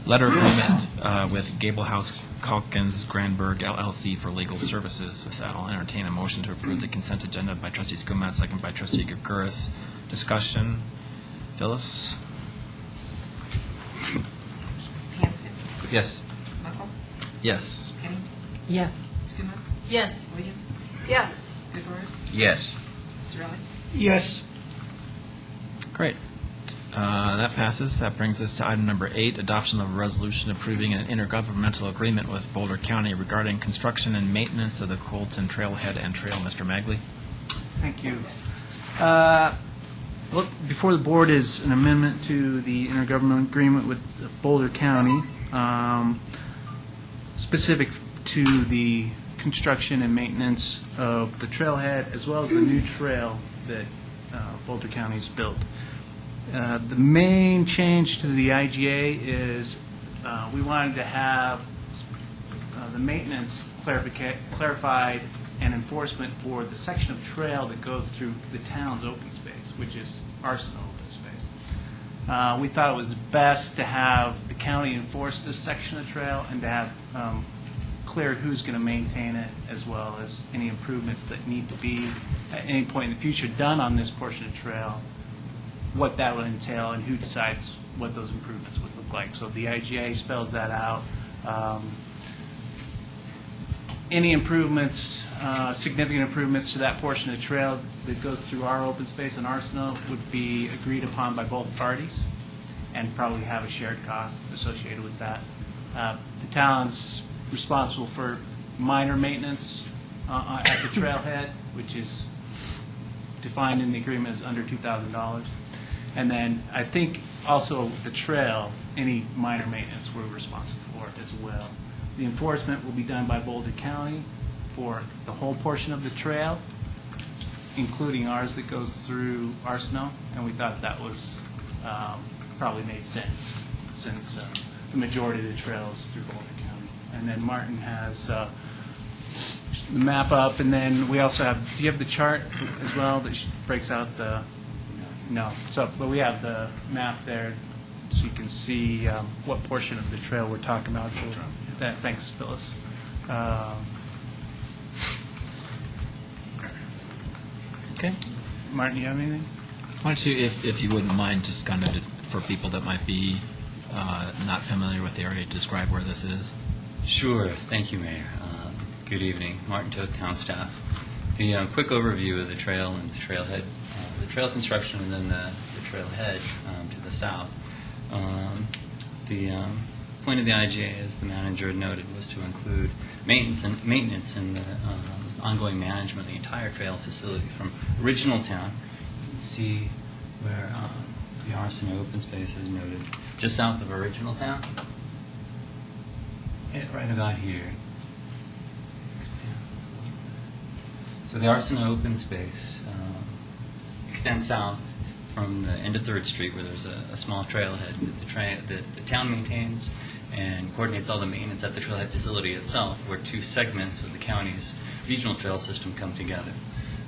letter agreement with Gable House Calkins Granberg LLC for legal services. With that, I'll entertain a motion to approve the consent agenda by Trustee Skumat, second by Trustee Gurgouris. Discussion. Phyllis? Hanson, Yes. Buckle, Yes. Penny, Yes. Skumas, Yes. Williams, Yes. Gregorius, Yes. Cirilli. Yes. Great. That passes. That brings us to item number 8, adoption of a resolution approving an intergovernmental agreement with Boulder County regarding construction and maintenance of the Colton Trailhead and Trail. Mr. Magley? Thank you. Before the board is an amendment to the intergovernmental agreement with Boulder County, specific to the construction and maintenance of the trailhead, as well as the new trail that Boulder County's built. The main change to the IGA is we wanted to have the maintenance clarified and enforcement for the section of trail that goes through the town's open space, which is Arsenal open space. We thought it was best to have the county enforce this section of trail and to have clear who's going to maintain it, as well as any improvements that need to be at any point in the future done on this portion of trail, what that would entail, and who decides what those improvements would look like. So the IGA spells that out. Any improvements, significant improvements to that portion of the trail that goes through our open space in Arsenal would be agreed upon by both parties and probably have a shared cost associated with that. The town's responsible for minor maintenance at the trailhead, which is defined in the agreement as under $2,000. And then I think also the trail, any minor maintenance we're responsible for as well. The enforcement will be done by Boulder County for the whole portion of the trail, including ours that goes through Arsenal, and we thought that was probably made sense since the majority of the trail is through Boulder County. And then Martin has the map up, and then we also have, do you have the chart as well that breaks out the, no. So, but we have the map there so you can see what portion of the trail we're talking about. So thanks, Phyllis. Okay. Martin, you have anything? Why don't you, if you wouldn't mind, just kind of for people that might be not familiar with the area, describe where this is? Sure. Thank you, Mayor. Good evening. Martin Toth, town staff. The quick overview of the trail and the trailhead, the trail construction and then the trailhead to the south. The point of the IGA, as the manager had noted, was to include maintenance and the ongoing management of the entire trail facility from original town. You can see where the Arsenal open space is noted, just south of original town. Right about here. So the Arsenal open space extends south from the end of 3rd Street, where there's a small trailhead that the town maintains and coordinates all the maintenance at the trailhead facility itself, where 2 segments of the county's regional trail system come together.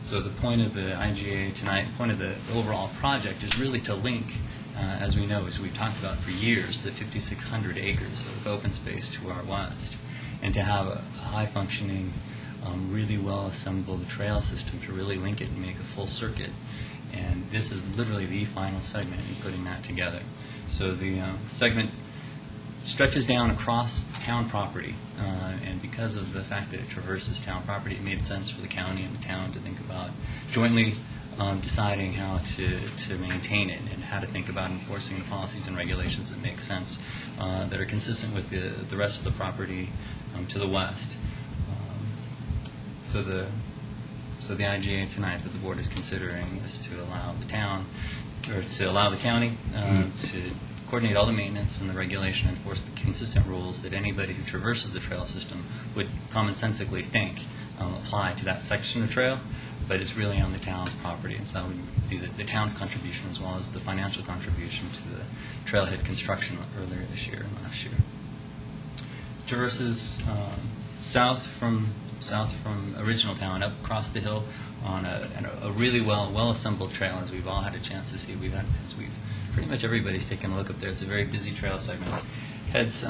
So the point of the IGA tonight, the point of the overall project is really to link, as we know, as we've talked about for years, the 5,600 acres of open space to our west, and to have a high-functioning, really well-assembled trail system to really link it and make a full circuit. And this is literally the final segment in putting that together. So the segment stretches down across town property, and because of the fact that it traverses town property, it made sense for the county and the town to think about jointly deciding how to maintain it and how to think about enforcing the policies and regulations that make sense, that are consistent with the rest of the property to the west. So the IGA tonight that the board is considering is to allow the town, or to allow the county to coordinate all the maintenance and the regulation, enforce the consistent rules that anybody who traverses the trail system would commonsensically think apply to that section of trail, but it's really on the town's property, and so that would be the town's contribution as well as the financial contribution to the trailhead construction earlier this year and last year. Traverses south from original town up across the hill on a really well-assembled trail, as we've all had a chance to see. Pretty much everybody's taken a look up there. It's a very busy trail segment. Heads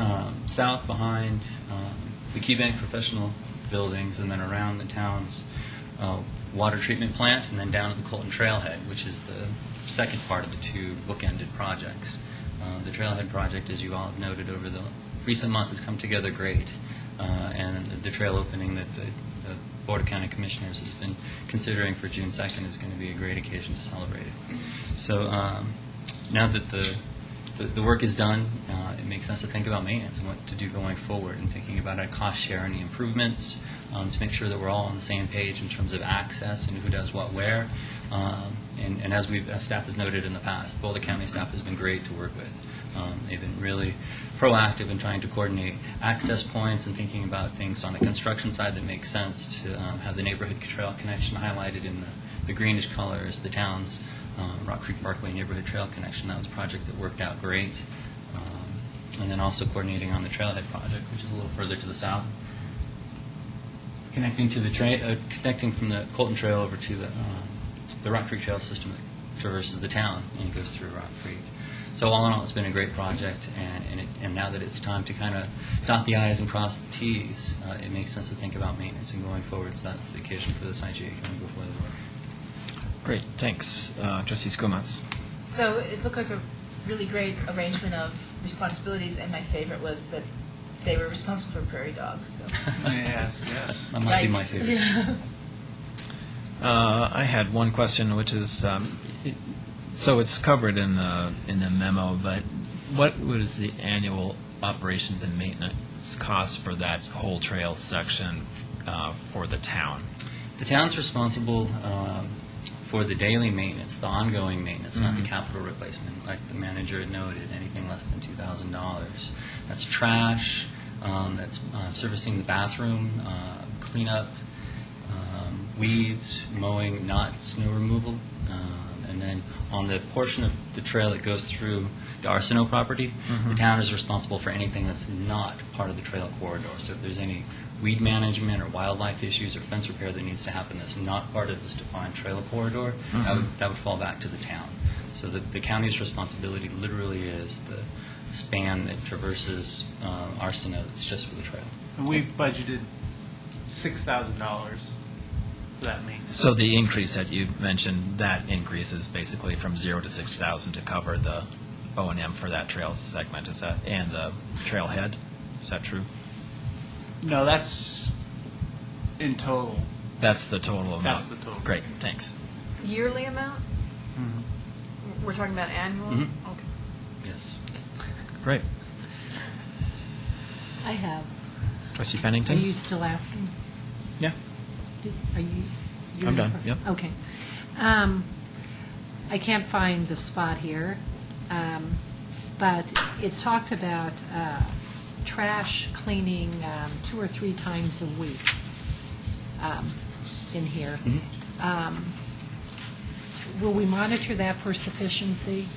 south behind the Key Bank professional buildings, and then around the town's water treatment plant, and then down to the Colton Trailhead, which is the second part of the 2 bookended projects. The Trailhead project, as you all have noted over the recent months, has come together great. And the trail opening that the Board of County Commissioners has been considering for June 2nd is going to be a great occasion to celebrate it. So now that the work is done, it makes sense to think about maintenance and what to do going forward, and thinking about a cost share and the improvements to make sure that we're all on the same page in terms of access and who does what where. And as staff has noted in the past, Boulder County staff has been great to work with. They've been really proactive in trying to coordinate access points and thinking about things on the construction side that make sense to have the neighborhood trail connection highlighted in the greenish colors, the town's Rock Creek Parkway neighborhood trail connection. That was a project that worked out great. And then also coordinating on the trailhead project, which is a little further to the south. Connecting to connecting from the Colton Trail over to the Rock Creek Trail system that traverses the town and goes through Rock Creek. So all in all, it's been a great project, and now that it's time to kind of dot the I's and cross the T's, it makes sense to think about maintenance and going forward. So that's the occasion for this IGA coming before the board. Great, thanks. Trustee Skomats. So it looked like a really great arrangement of responsibilities, and my favorite was that they were responsible for prairie dogs. So. Yes. That might be my favorite. Yeah. I had one question, which is, so it's covered in the memo, but what is the annual operations and maintenance cost for that whole trail section for the town? The town's responsible for the daily maintenance, the ongoing maintenance, not the capital replacement. Like the manager had noted, anything less than $2,000. That's trash, that's servicing the bathroom, cleanup, weeds, mowing, not snow removal. And then on the portion of the trail that goes through the Arsenault property, the town is responsible for anything that's not part of the trail corridor. So if there's any weed management or wildlife issues or fence repair that needs to happen that's not part of this defined trail corridor, that would fall back to the town. So the county's responsibility literally is the span that traverses Arsenault. It's just for the trail. And we've budgeted $6,000 for that maintenance. So the increase that you mentioned, that increase is basically from 0 to 6,000 to cover the O&M for that trail segment, is that, and the trailhead? Is that true? No, that's in total. That's the total amount? That's the total. Great, thanks. Yearly amount? Mhm. We're talking about annual? Mhm. Okay. Yes. Great. I have. Trustee Are Pennington? you still asking? Yeah. Are you? you're I'm in done, for- yep. Okay. I can't find the spot here, but it talked about trash cleaning 2 or 3 times a week in here. Will we monitor that for sufficiency?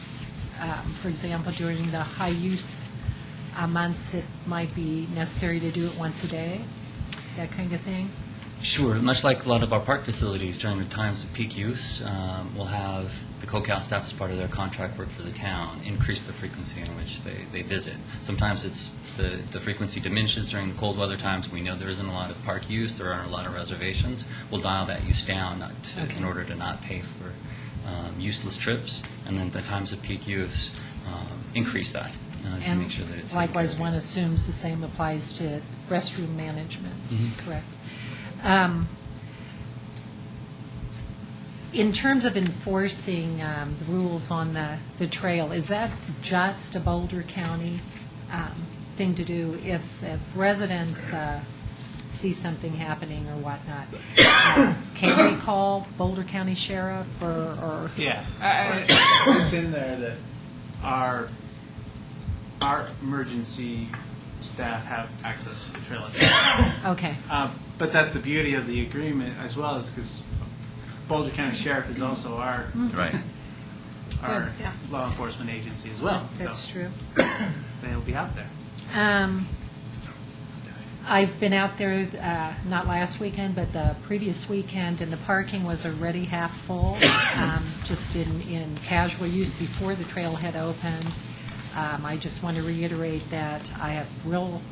For example, during the high-use months, it might be necessary to do it once a day, that kind of thing? Sure. Much like a lot of our park facilities during the times of peak use, we'll have the CoCal staff, as part of their contract work for the town, increase the frequency in which they visit. Sometimes it's the frequency diminishes during the cold weather times. We know there isn't a lot of park use. There aren't a lot of reservations. We'll dial that use down Okay. in order to not pay for useless trips. And then the times of peak use, increase that to make sure that it's taken Likewise, care of. one assumes the same applies to restroom management, Mhm. correct? In terms of enforcing the rules on the trail, is that just a Boulder County thing to do? If residents see something happening or whatnot, can they call Boulder County Sheriff or? Yeah, it's in there that our emergency staff have access to the trail. Okay, But that's the beauty of the agreement as well, is because Boulder County Sheriff is also our Right. our Good, yeah. law enforcement agency as well. that's So true. they'll be out there. I've been out there, not last weekend, but the previous weekend, and the parking was already half full, just in casual use before the trailhead opened. I just want to reiterate that I have real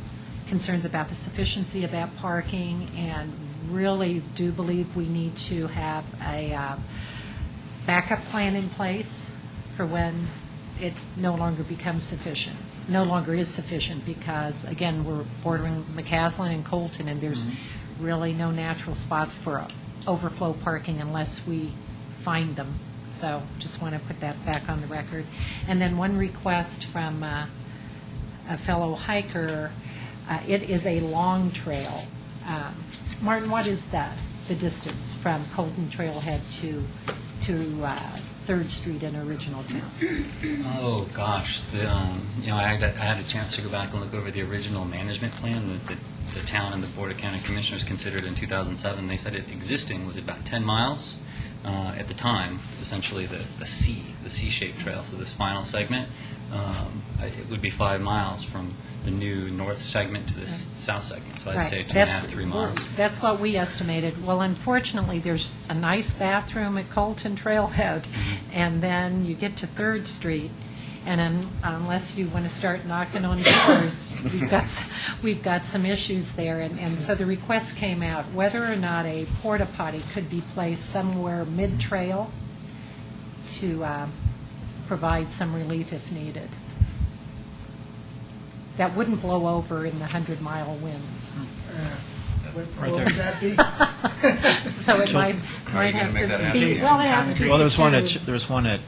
concerns about the sufficiency of that parking, and really do believe we need to have a backup plan in place for when it no longer becomes sufficient, no longer is sufficient, because, again, we're bordering McCaslin and Colton, and there's really no natural spots for overflow parking unless we find them. So just want to put that back on the record. And then one request from a fellow hiker, it is a long trail. Martin, what is the distance from Colton Trailhead to 3rd Street in original town? Oh, gosh. I had a chance to go back and look over the original management plan that the town and the Board of County Commissioners considered in 2007. They said it existing was about 10 miles at the time, essentially the C-shaped trail. So this final segment, it would be 5 miles from the new north segment to this south segment. So I'd Right. say 2.5, That's- 3 miles. That's what we estimated. Well, unfortunately, there's a nice bathroom at Colton Trailhead, and then you get to 3rd Street, and unless you want to start knocking on doors, we've got some issues there. And so the request came out, whether or not a porta potty could be placed somewhere mid-trail to provide some relief if needed. That wouldn't blow over in the 100-mile wind. What would that be? So it might How are you have gonna make that to happen? be, well, it has to be Well, there's secured. one at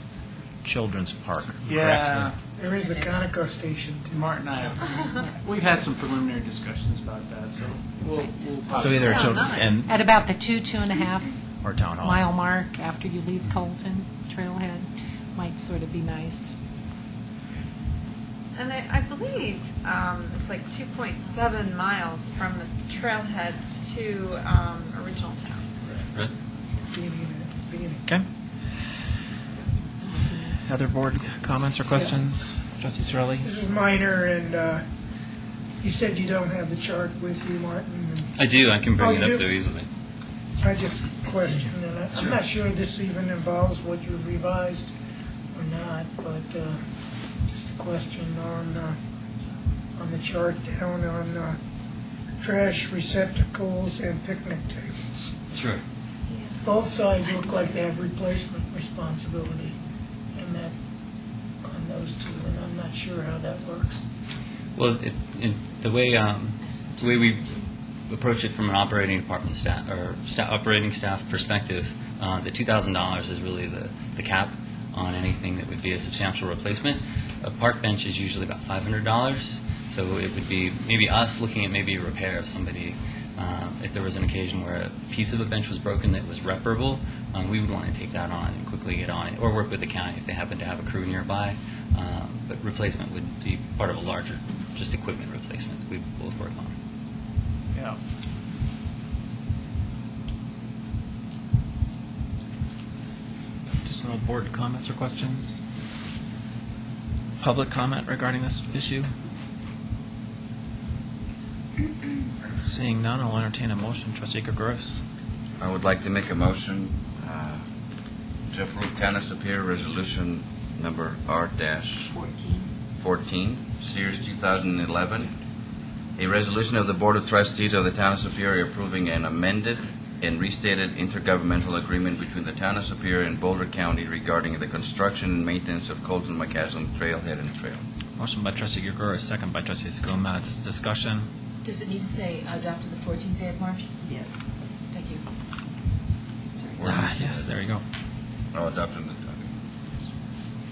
Children's Park, Yeah, correct? There is the Conoco station, too. Martin and I we've had some preliminary discussions about that, so we'll So possibly. either children and, At about the 2.5 or Town Hall. mile mark after you leave Colton Trailhead, might sort of be nice. And I believe it's like 2.7 miles from the trailhead to original town. Right? Beginning. Okay. Other board comments or questions? Trustee Cirilli? This is minor, and you said you don't have the chart with you, Martin. and I do. I can Oh, bring you it do? up there easily. I just questioned, and I'm not sure this even involves what you've revised on or not, but just a question on the chart down on trash receptacles and picnic tables. Sure. Both sides look like they have replacement responsibility in that, on those two, and I'm not sure how that works. Well, the way we approach it from an operating department staff or operating staff perspective, the $2,000 is really the cap on anything that would be a substantial replacement. A park bench is usually about $500, so it would be maybe us looking at maybe a repair of somebody. If there was an occasion where a piece of a bench was broken that was reparable, we would want to take that on and quickly get on it, or work with the county if they happen to have a crew nearby. But replacement would be part of a larger, just equipment replacement that we both work on. Yeah. Just no board comments or questions? Public comment regarding this issue? Seeing none, I'll entertain a motion. Trustee Gregorius. I would like to make a motion to approve Town of Superior Resolution Number R-14, Series 2011, a resolution of the Board of Trustees of the Town of Superior approving an amended and restated intergovernmental agreement between the Town of Superior and Boulder County regarding the construction and maintenance of Colton McCaslin Trailhead and Trail. Motion by Trustee Gregorius, second by Trustee Skomatz. Discussion. Does it need to say adopted the 14th day of March? Yes. Thank you. Yes, there you go. Oh, adopted.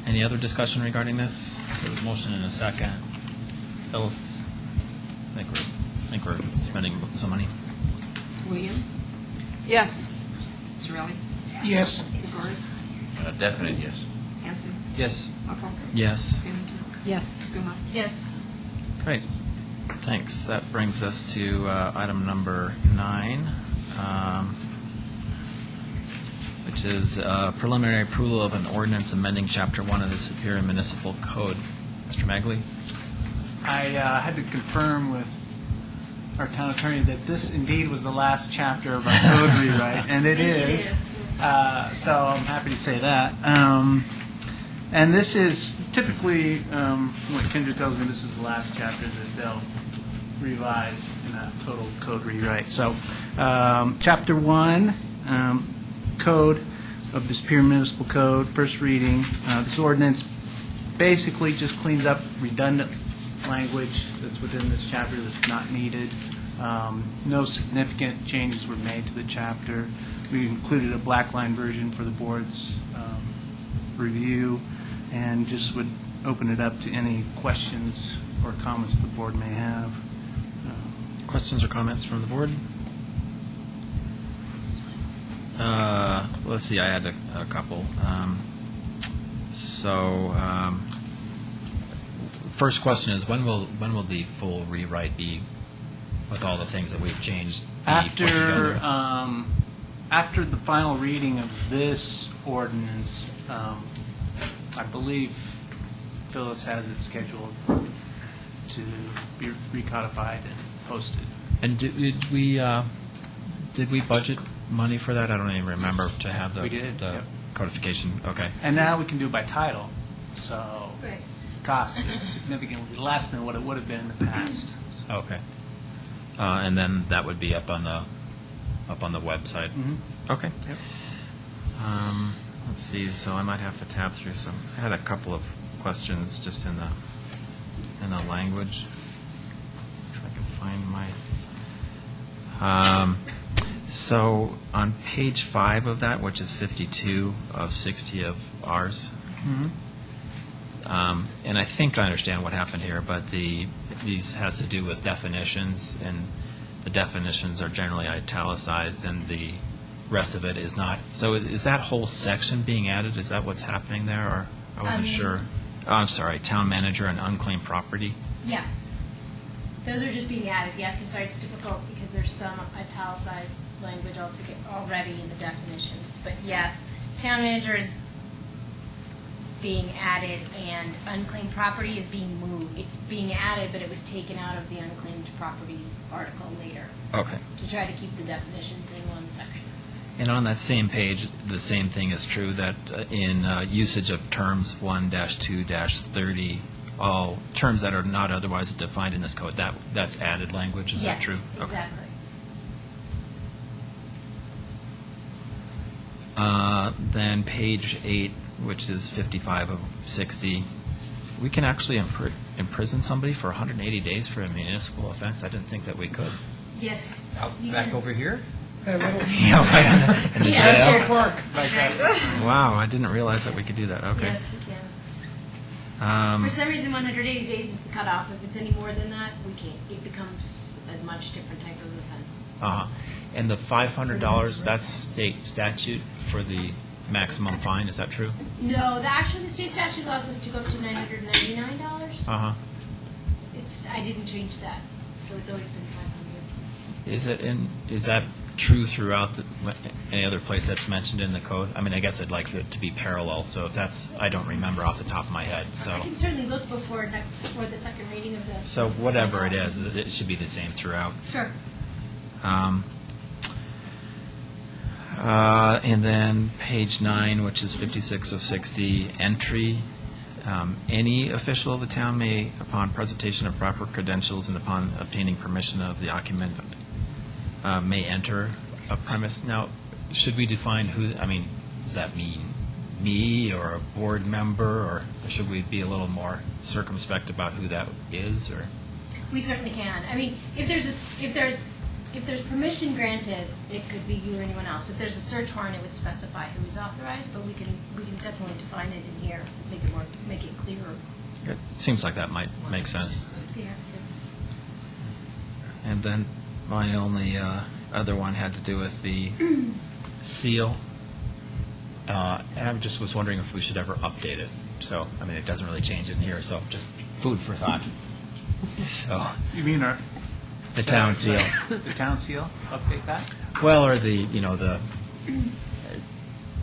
Any other discussion regarding this? So motion and a second. Phyllis, I think we're spending some money. Williams? Yes. Cirelli? Yes. Gregorius? Definite yes. Hanson? Yes. Upholter? Yes. Pennington? Yes. Skomat? Yes. Great. Thanks. That brings us to item number 9, which is preliminary approval of an ordinance amending Chapter 1 of the Superior Municipal Code. Mr. Magley? I had to confirm with our town attorney that this indeed was the last chapter of our code rewrite, and it is. So I'm happy to say that. And this is typically, what Kendra tells me, this is the last chapter that they'll revise in a total code rewrite. So, Chapter 1, Code of the Superior Municipal Code, first reading. This ordinance basically just cleans up redundant language that's within this chapter that's not needed. No significant changes were made to the chapter. We included a black line version for the board's review, and just would open it up to any questions or comments the board may have. Questions or comments from the board? Let's see, I had a couple. First question is, when will the full rewrite be with all the things that we've changed? After the final reading of this ordinance, I believe Phyllis has it scheduled to be recodified and posted. And did we budget money for that? I don't even remember to have the We did, yep. codification. Okay. And now we can do it by title, so Right. cost is significantly less than what it would have been in the past. So, Okay. And then that would be up on the website. Mhm. Okay. Yep. Let's see. So I might have to tab through some. I had a couple of questions just in the language. If I can find my. So on page 5 of that, which is 52 of 60 of ours. And I think I understand what happened here, but these has to do with definitions, and the definitions are generally italicized, and the rest of it is not. So is that whole section being added? Is that what's happening there, or I wasn't sure? Oh, I'm sorry, town manager and unclaimed property. Yes. Those are just being added. Yes, I'm sorry, it's difficult because there's some italicized language already in the definitions. But yes, town manager is being added and unclaimed property is being moved. It's being added, but it was taken out of the unclaimed property article later Okay. to try to keep the definitions in one section. And on that same page, the same thing is true, that in usage of terms 1-2-30, all terms that are not otherwise defined in this code, that's added language, is that true? Yes, exactly. Then page 8, which is 55 of 60, we can actually imprison somebody for 180 days for a municipal offense. I didn't think that we could. Yes. Back over here? That little Yeah, right in the Yes. jail. Central Park. Wow, I didn't realize that we could do that. Okay. Yes, we can. For Um, some reason, 180 days is the cutoff. If it's any more than that, we can't. It becomes a much different type of offense. And the $500, that's state statute for the maximum fine, is that true? No, the state statute allows us to go up to $999. Uh-huh. I didn't change that, so it's always been 500. Is that true throughout any other place that's mentioned in the code? I mean, I guess I'd like it to be parallel, so if that's, I don't remember off the top of my head, so. I can certainly look before the second reading of this. So whatever it is, it should be the same throughout. Sure. And then page 9, which is 56 of 60, entry. Any official of the town may, upon presentation of proper credentials and upon obtaining permission of the occupant, may enter a premise. Now, should we define who, I mean, does that mean me or a board member, or should we be a little more circumspect about who that is, or? We certainly can. I mean, if there's permission granted, it could be you or anyone else. If there's a search warrant, it would specify who is authorized, but we can definitely define it in here, make it clearer. It seems like that might make sense. Yeah. And then my only other one had to do with the seal. And I just was wondering if we should ever update it. So, I mean, it doesn't really change in here, so just food for thought. So, You mean the town seal. the town seal? Update that? Well, or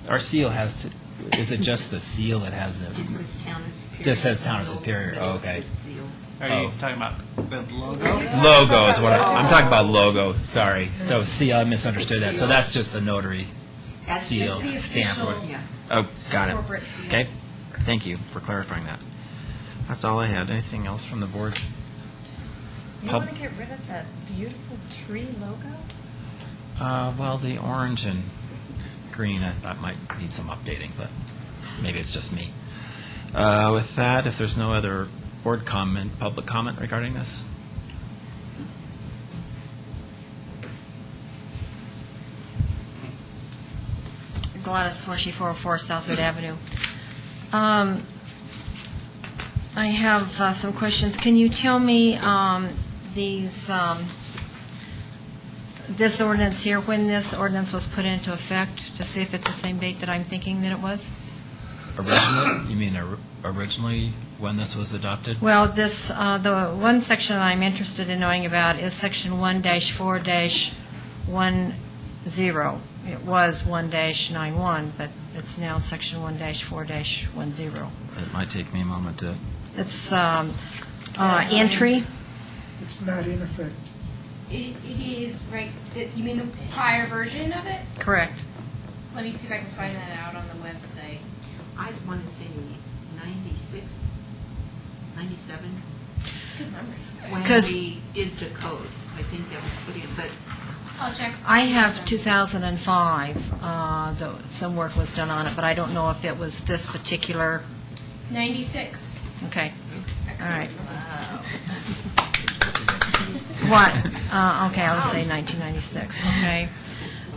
our seal has to, is it just the seal that has the? Just says Town of Superior. Just says Town of Superior. Middle Oh, okay. says seal. Are you Oh. talking about the logo? Logo is what I'm talking about. Logo. Sorry. So, see, I misunderstood that. So that's just the notary That's seal just the stamp. official- Yeah. Oh, got it. Corporate seal. Okay. Thank you for clarifying that. That's all I had. Anything else from the board? You Pub- want to get rid of that beautiful tree logo? Well, the orange and green, that might need some updating, but maybe it's just me. With that, if there's no other board comment, public comment regarding this? Gladys Forshey, 404 Southwood Avenue. I have some questions. Can you tell me this ordinance here, when this ordinance was put into effect, to see if it's the same date that I'm thinking that it was? Originally? You mean originally when this was adopted? Well, the one section that I'm interested in knowing about is Section 1-4-10. It was 1-91, but it's now Section 1-4-10. It might take me a moment to, It's entry. It's not in effect. It is, right, you mean the prior version of it? Correct. Let me see if I can find that out on the website. I want to say 96, 97, Good memory. when 'Cause- we did the code. I think that was put in, but I'll check. I have 2005, some work was done on it, but I don't know if it was this particular, 96. okay, all Excellent. right. What, okay, I'll say 1996, okay.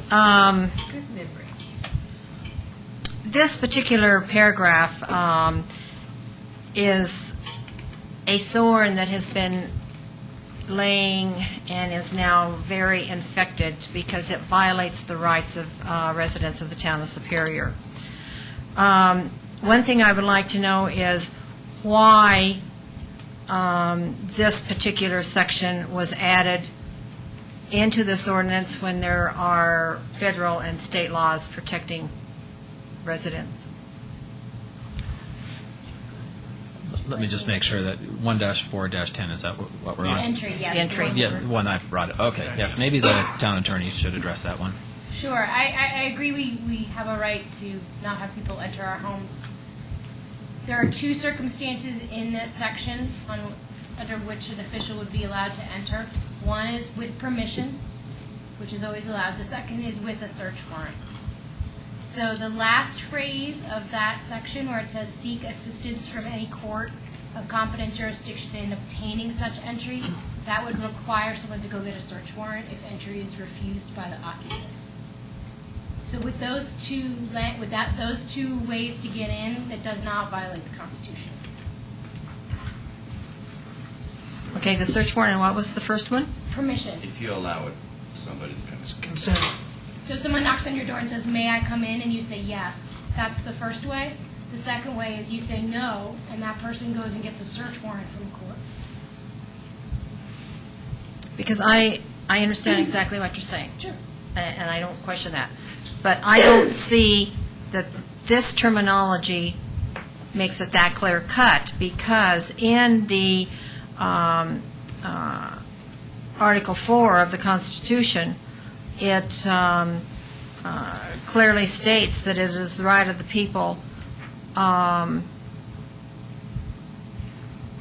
Good memory. This particular paragraph is a thorn that has been laying and is now very infected because it violates the rights of residents of the town of Superior. One thing I would like to know is why this particular section was added into this ordinance when there are federal and state laws protecting residents. let me just make sure that 1-4-10, is that what we're It's on? entry, yes. Entry. the one Yeah, we're- the one I brought, okay, yes, maybe the town attorney should address that one. Sure, I agree we have a right to not have people enter our homes. There are two circumstances in this section under which an official would be allowed to enter. One is with permission, which is always allowed. The second is with a search warrant. So the last phrase of that section where it says seek assistance from any court of competent jurisdiction in obtaining such entry, that would require someone to go get a search warrant if entry is refused by the occupant. So with those two ways to get in, that does not violate the Constitution. Okay, the search warrant, and what was the first one? Permission. If you allow it, somebody to come in. It's consent. So if someone knocks on your door and says, "May I come in?" and you say yes, that's the first way. The second way is you say no, and that person goes and gets a search warrant from court. Because I understand exactly what you're saying. Sure. And I don't question that. But I don't see that this terminology makes it that clear cut, because in the Article 4 of the Constitution, it clearly states that it is the right of the people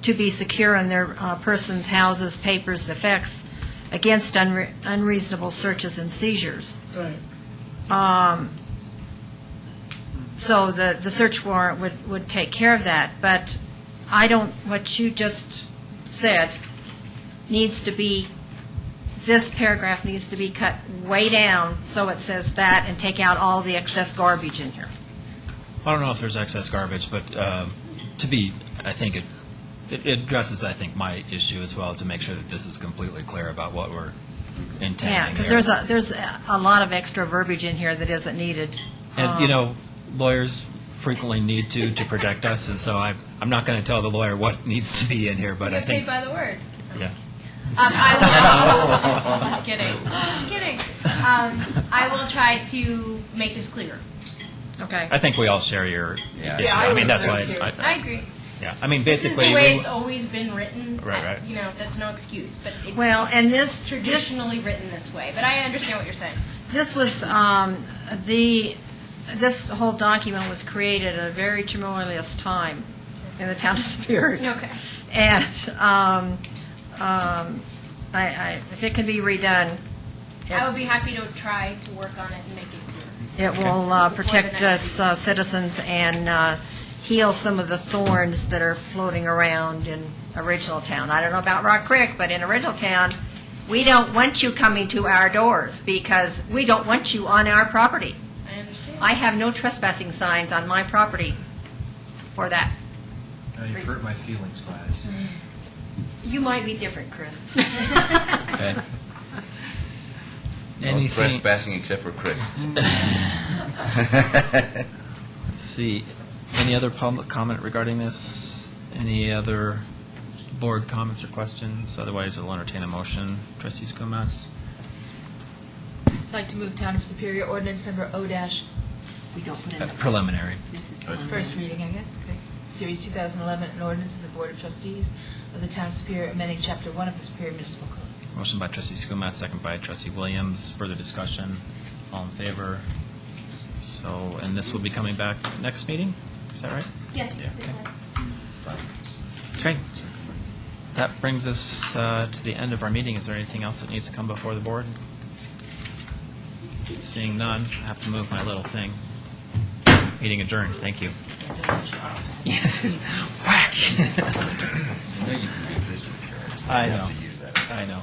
to be secure in their persons, houses, papers, effects against unreasonable searches and seizures. Right. So the search warrant would take care of that, but what you just said needs to be, this paragraph needs to be cut way down so it says that, and take out all the excess garbage in here. I don't know if there's excess garbage, but I think it addresses, I think, my issue as well, to make sure that this is completely clear about what we're intending. Yeah, because here. there's a lot of extra verbiage in here that isn't needed. And, lawyers frequently need to protect us, and so I'm not going to tell the lawyer what needs to be in here, but I You're think... paid by the word. Yeah. I will. Just kidding. Just kidding. I will try to make this clear. Okay. I think we all share your issue. Yeah, I would that's agree why... too. I agree. Yeah, I mean, This basically... is the way it's always been written. Right. That's no excuse, but Well, it's and this traditionally written this way. But I understand what you're saying. This was, this whole document was created at a very tumultuous time in the town of Superior. Okay. And if it can be redone, I would be happy to try to work on it and make it clear. it will protect us citizens and heal some of the thorns that are floating around in Original Town. I don't know about Rock Creek, but in Original Town, we don't want you coming to our doors because we don't want you on our property. I understand. I have no trespassing signs on my property for that. Now you've hurt my feelings, Gladys. You might be different, Chris. Okay. No Anything... trespassing except for Chris. Let's see. Any other public comment regarding this? Any other board comments or questions? Otherwise, I'll entertain a motion. Trustee Skumatz? I'd like to move Town of Superior ordinance number O- We don't put in the... Preliminary. This is first reading, I guess. Okay. Series 2011, an ordinance of the Board of Trustees of the Town of Superior amending Chapter 1 of the Superior Municipal Code. Motion by Trustee Skumatz, second by Trustee Williams. Further discussion? All in favor? So, and this will be coming back next meeting? Is that right? Yes. Yeah, okay. That brings us to the end of our meeting. Is there anything else that needs to come before the board? Seeing none, I have to move my little thing. Meeting adjourned. Thank you. Yes. Whack. You know you can revisit your... I You know. have to use that. I know.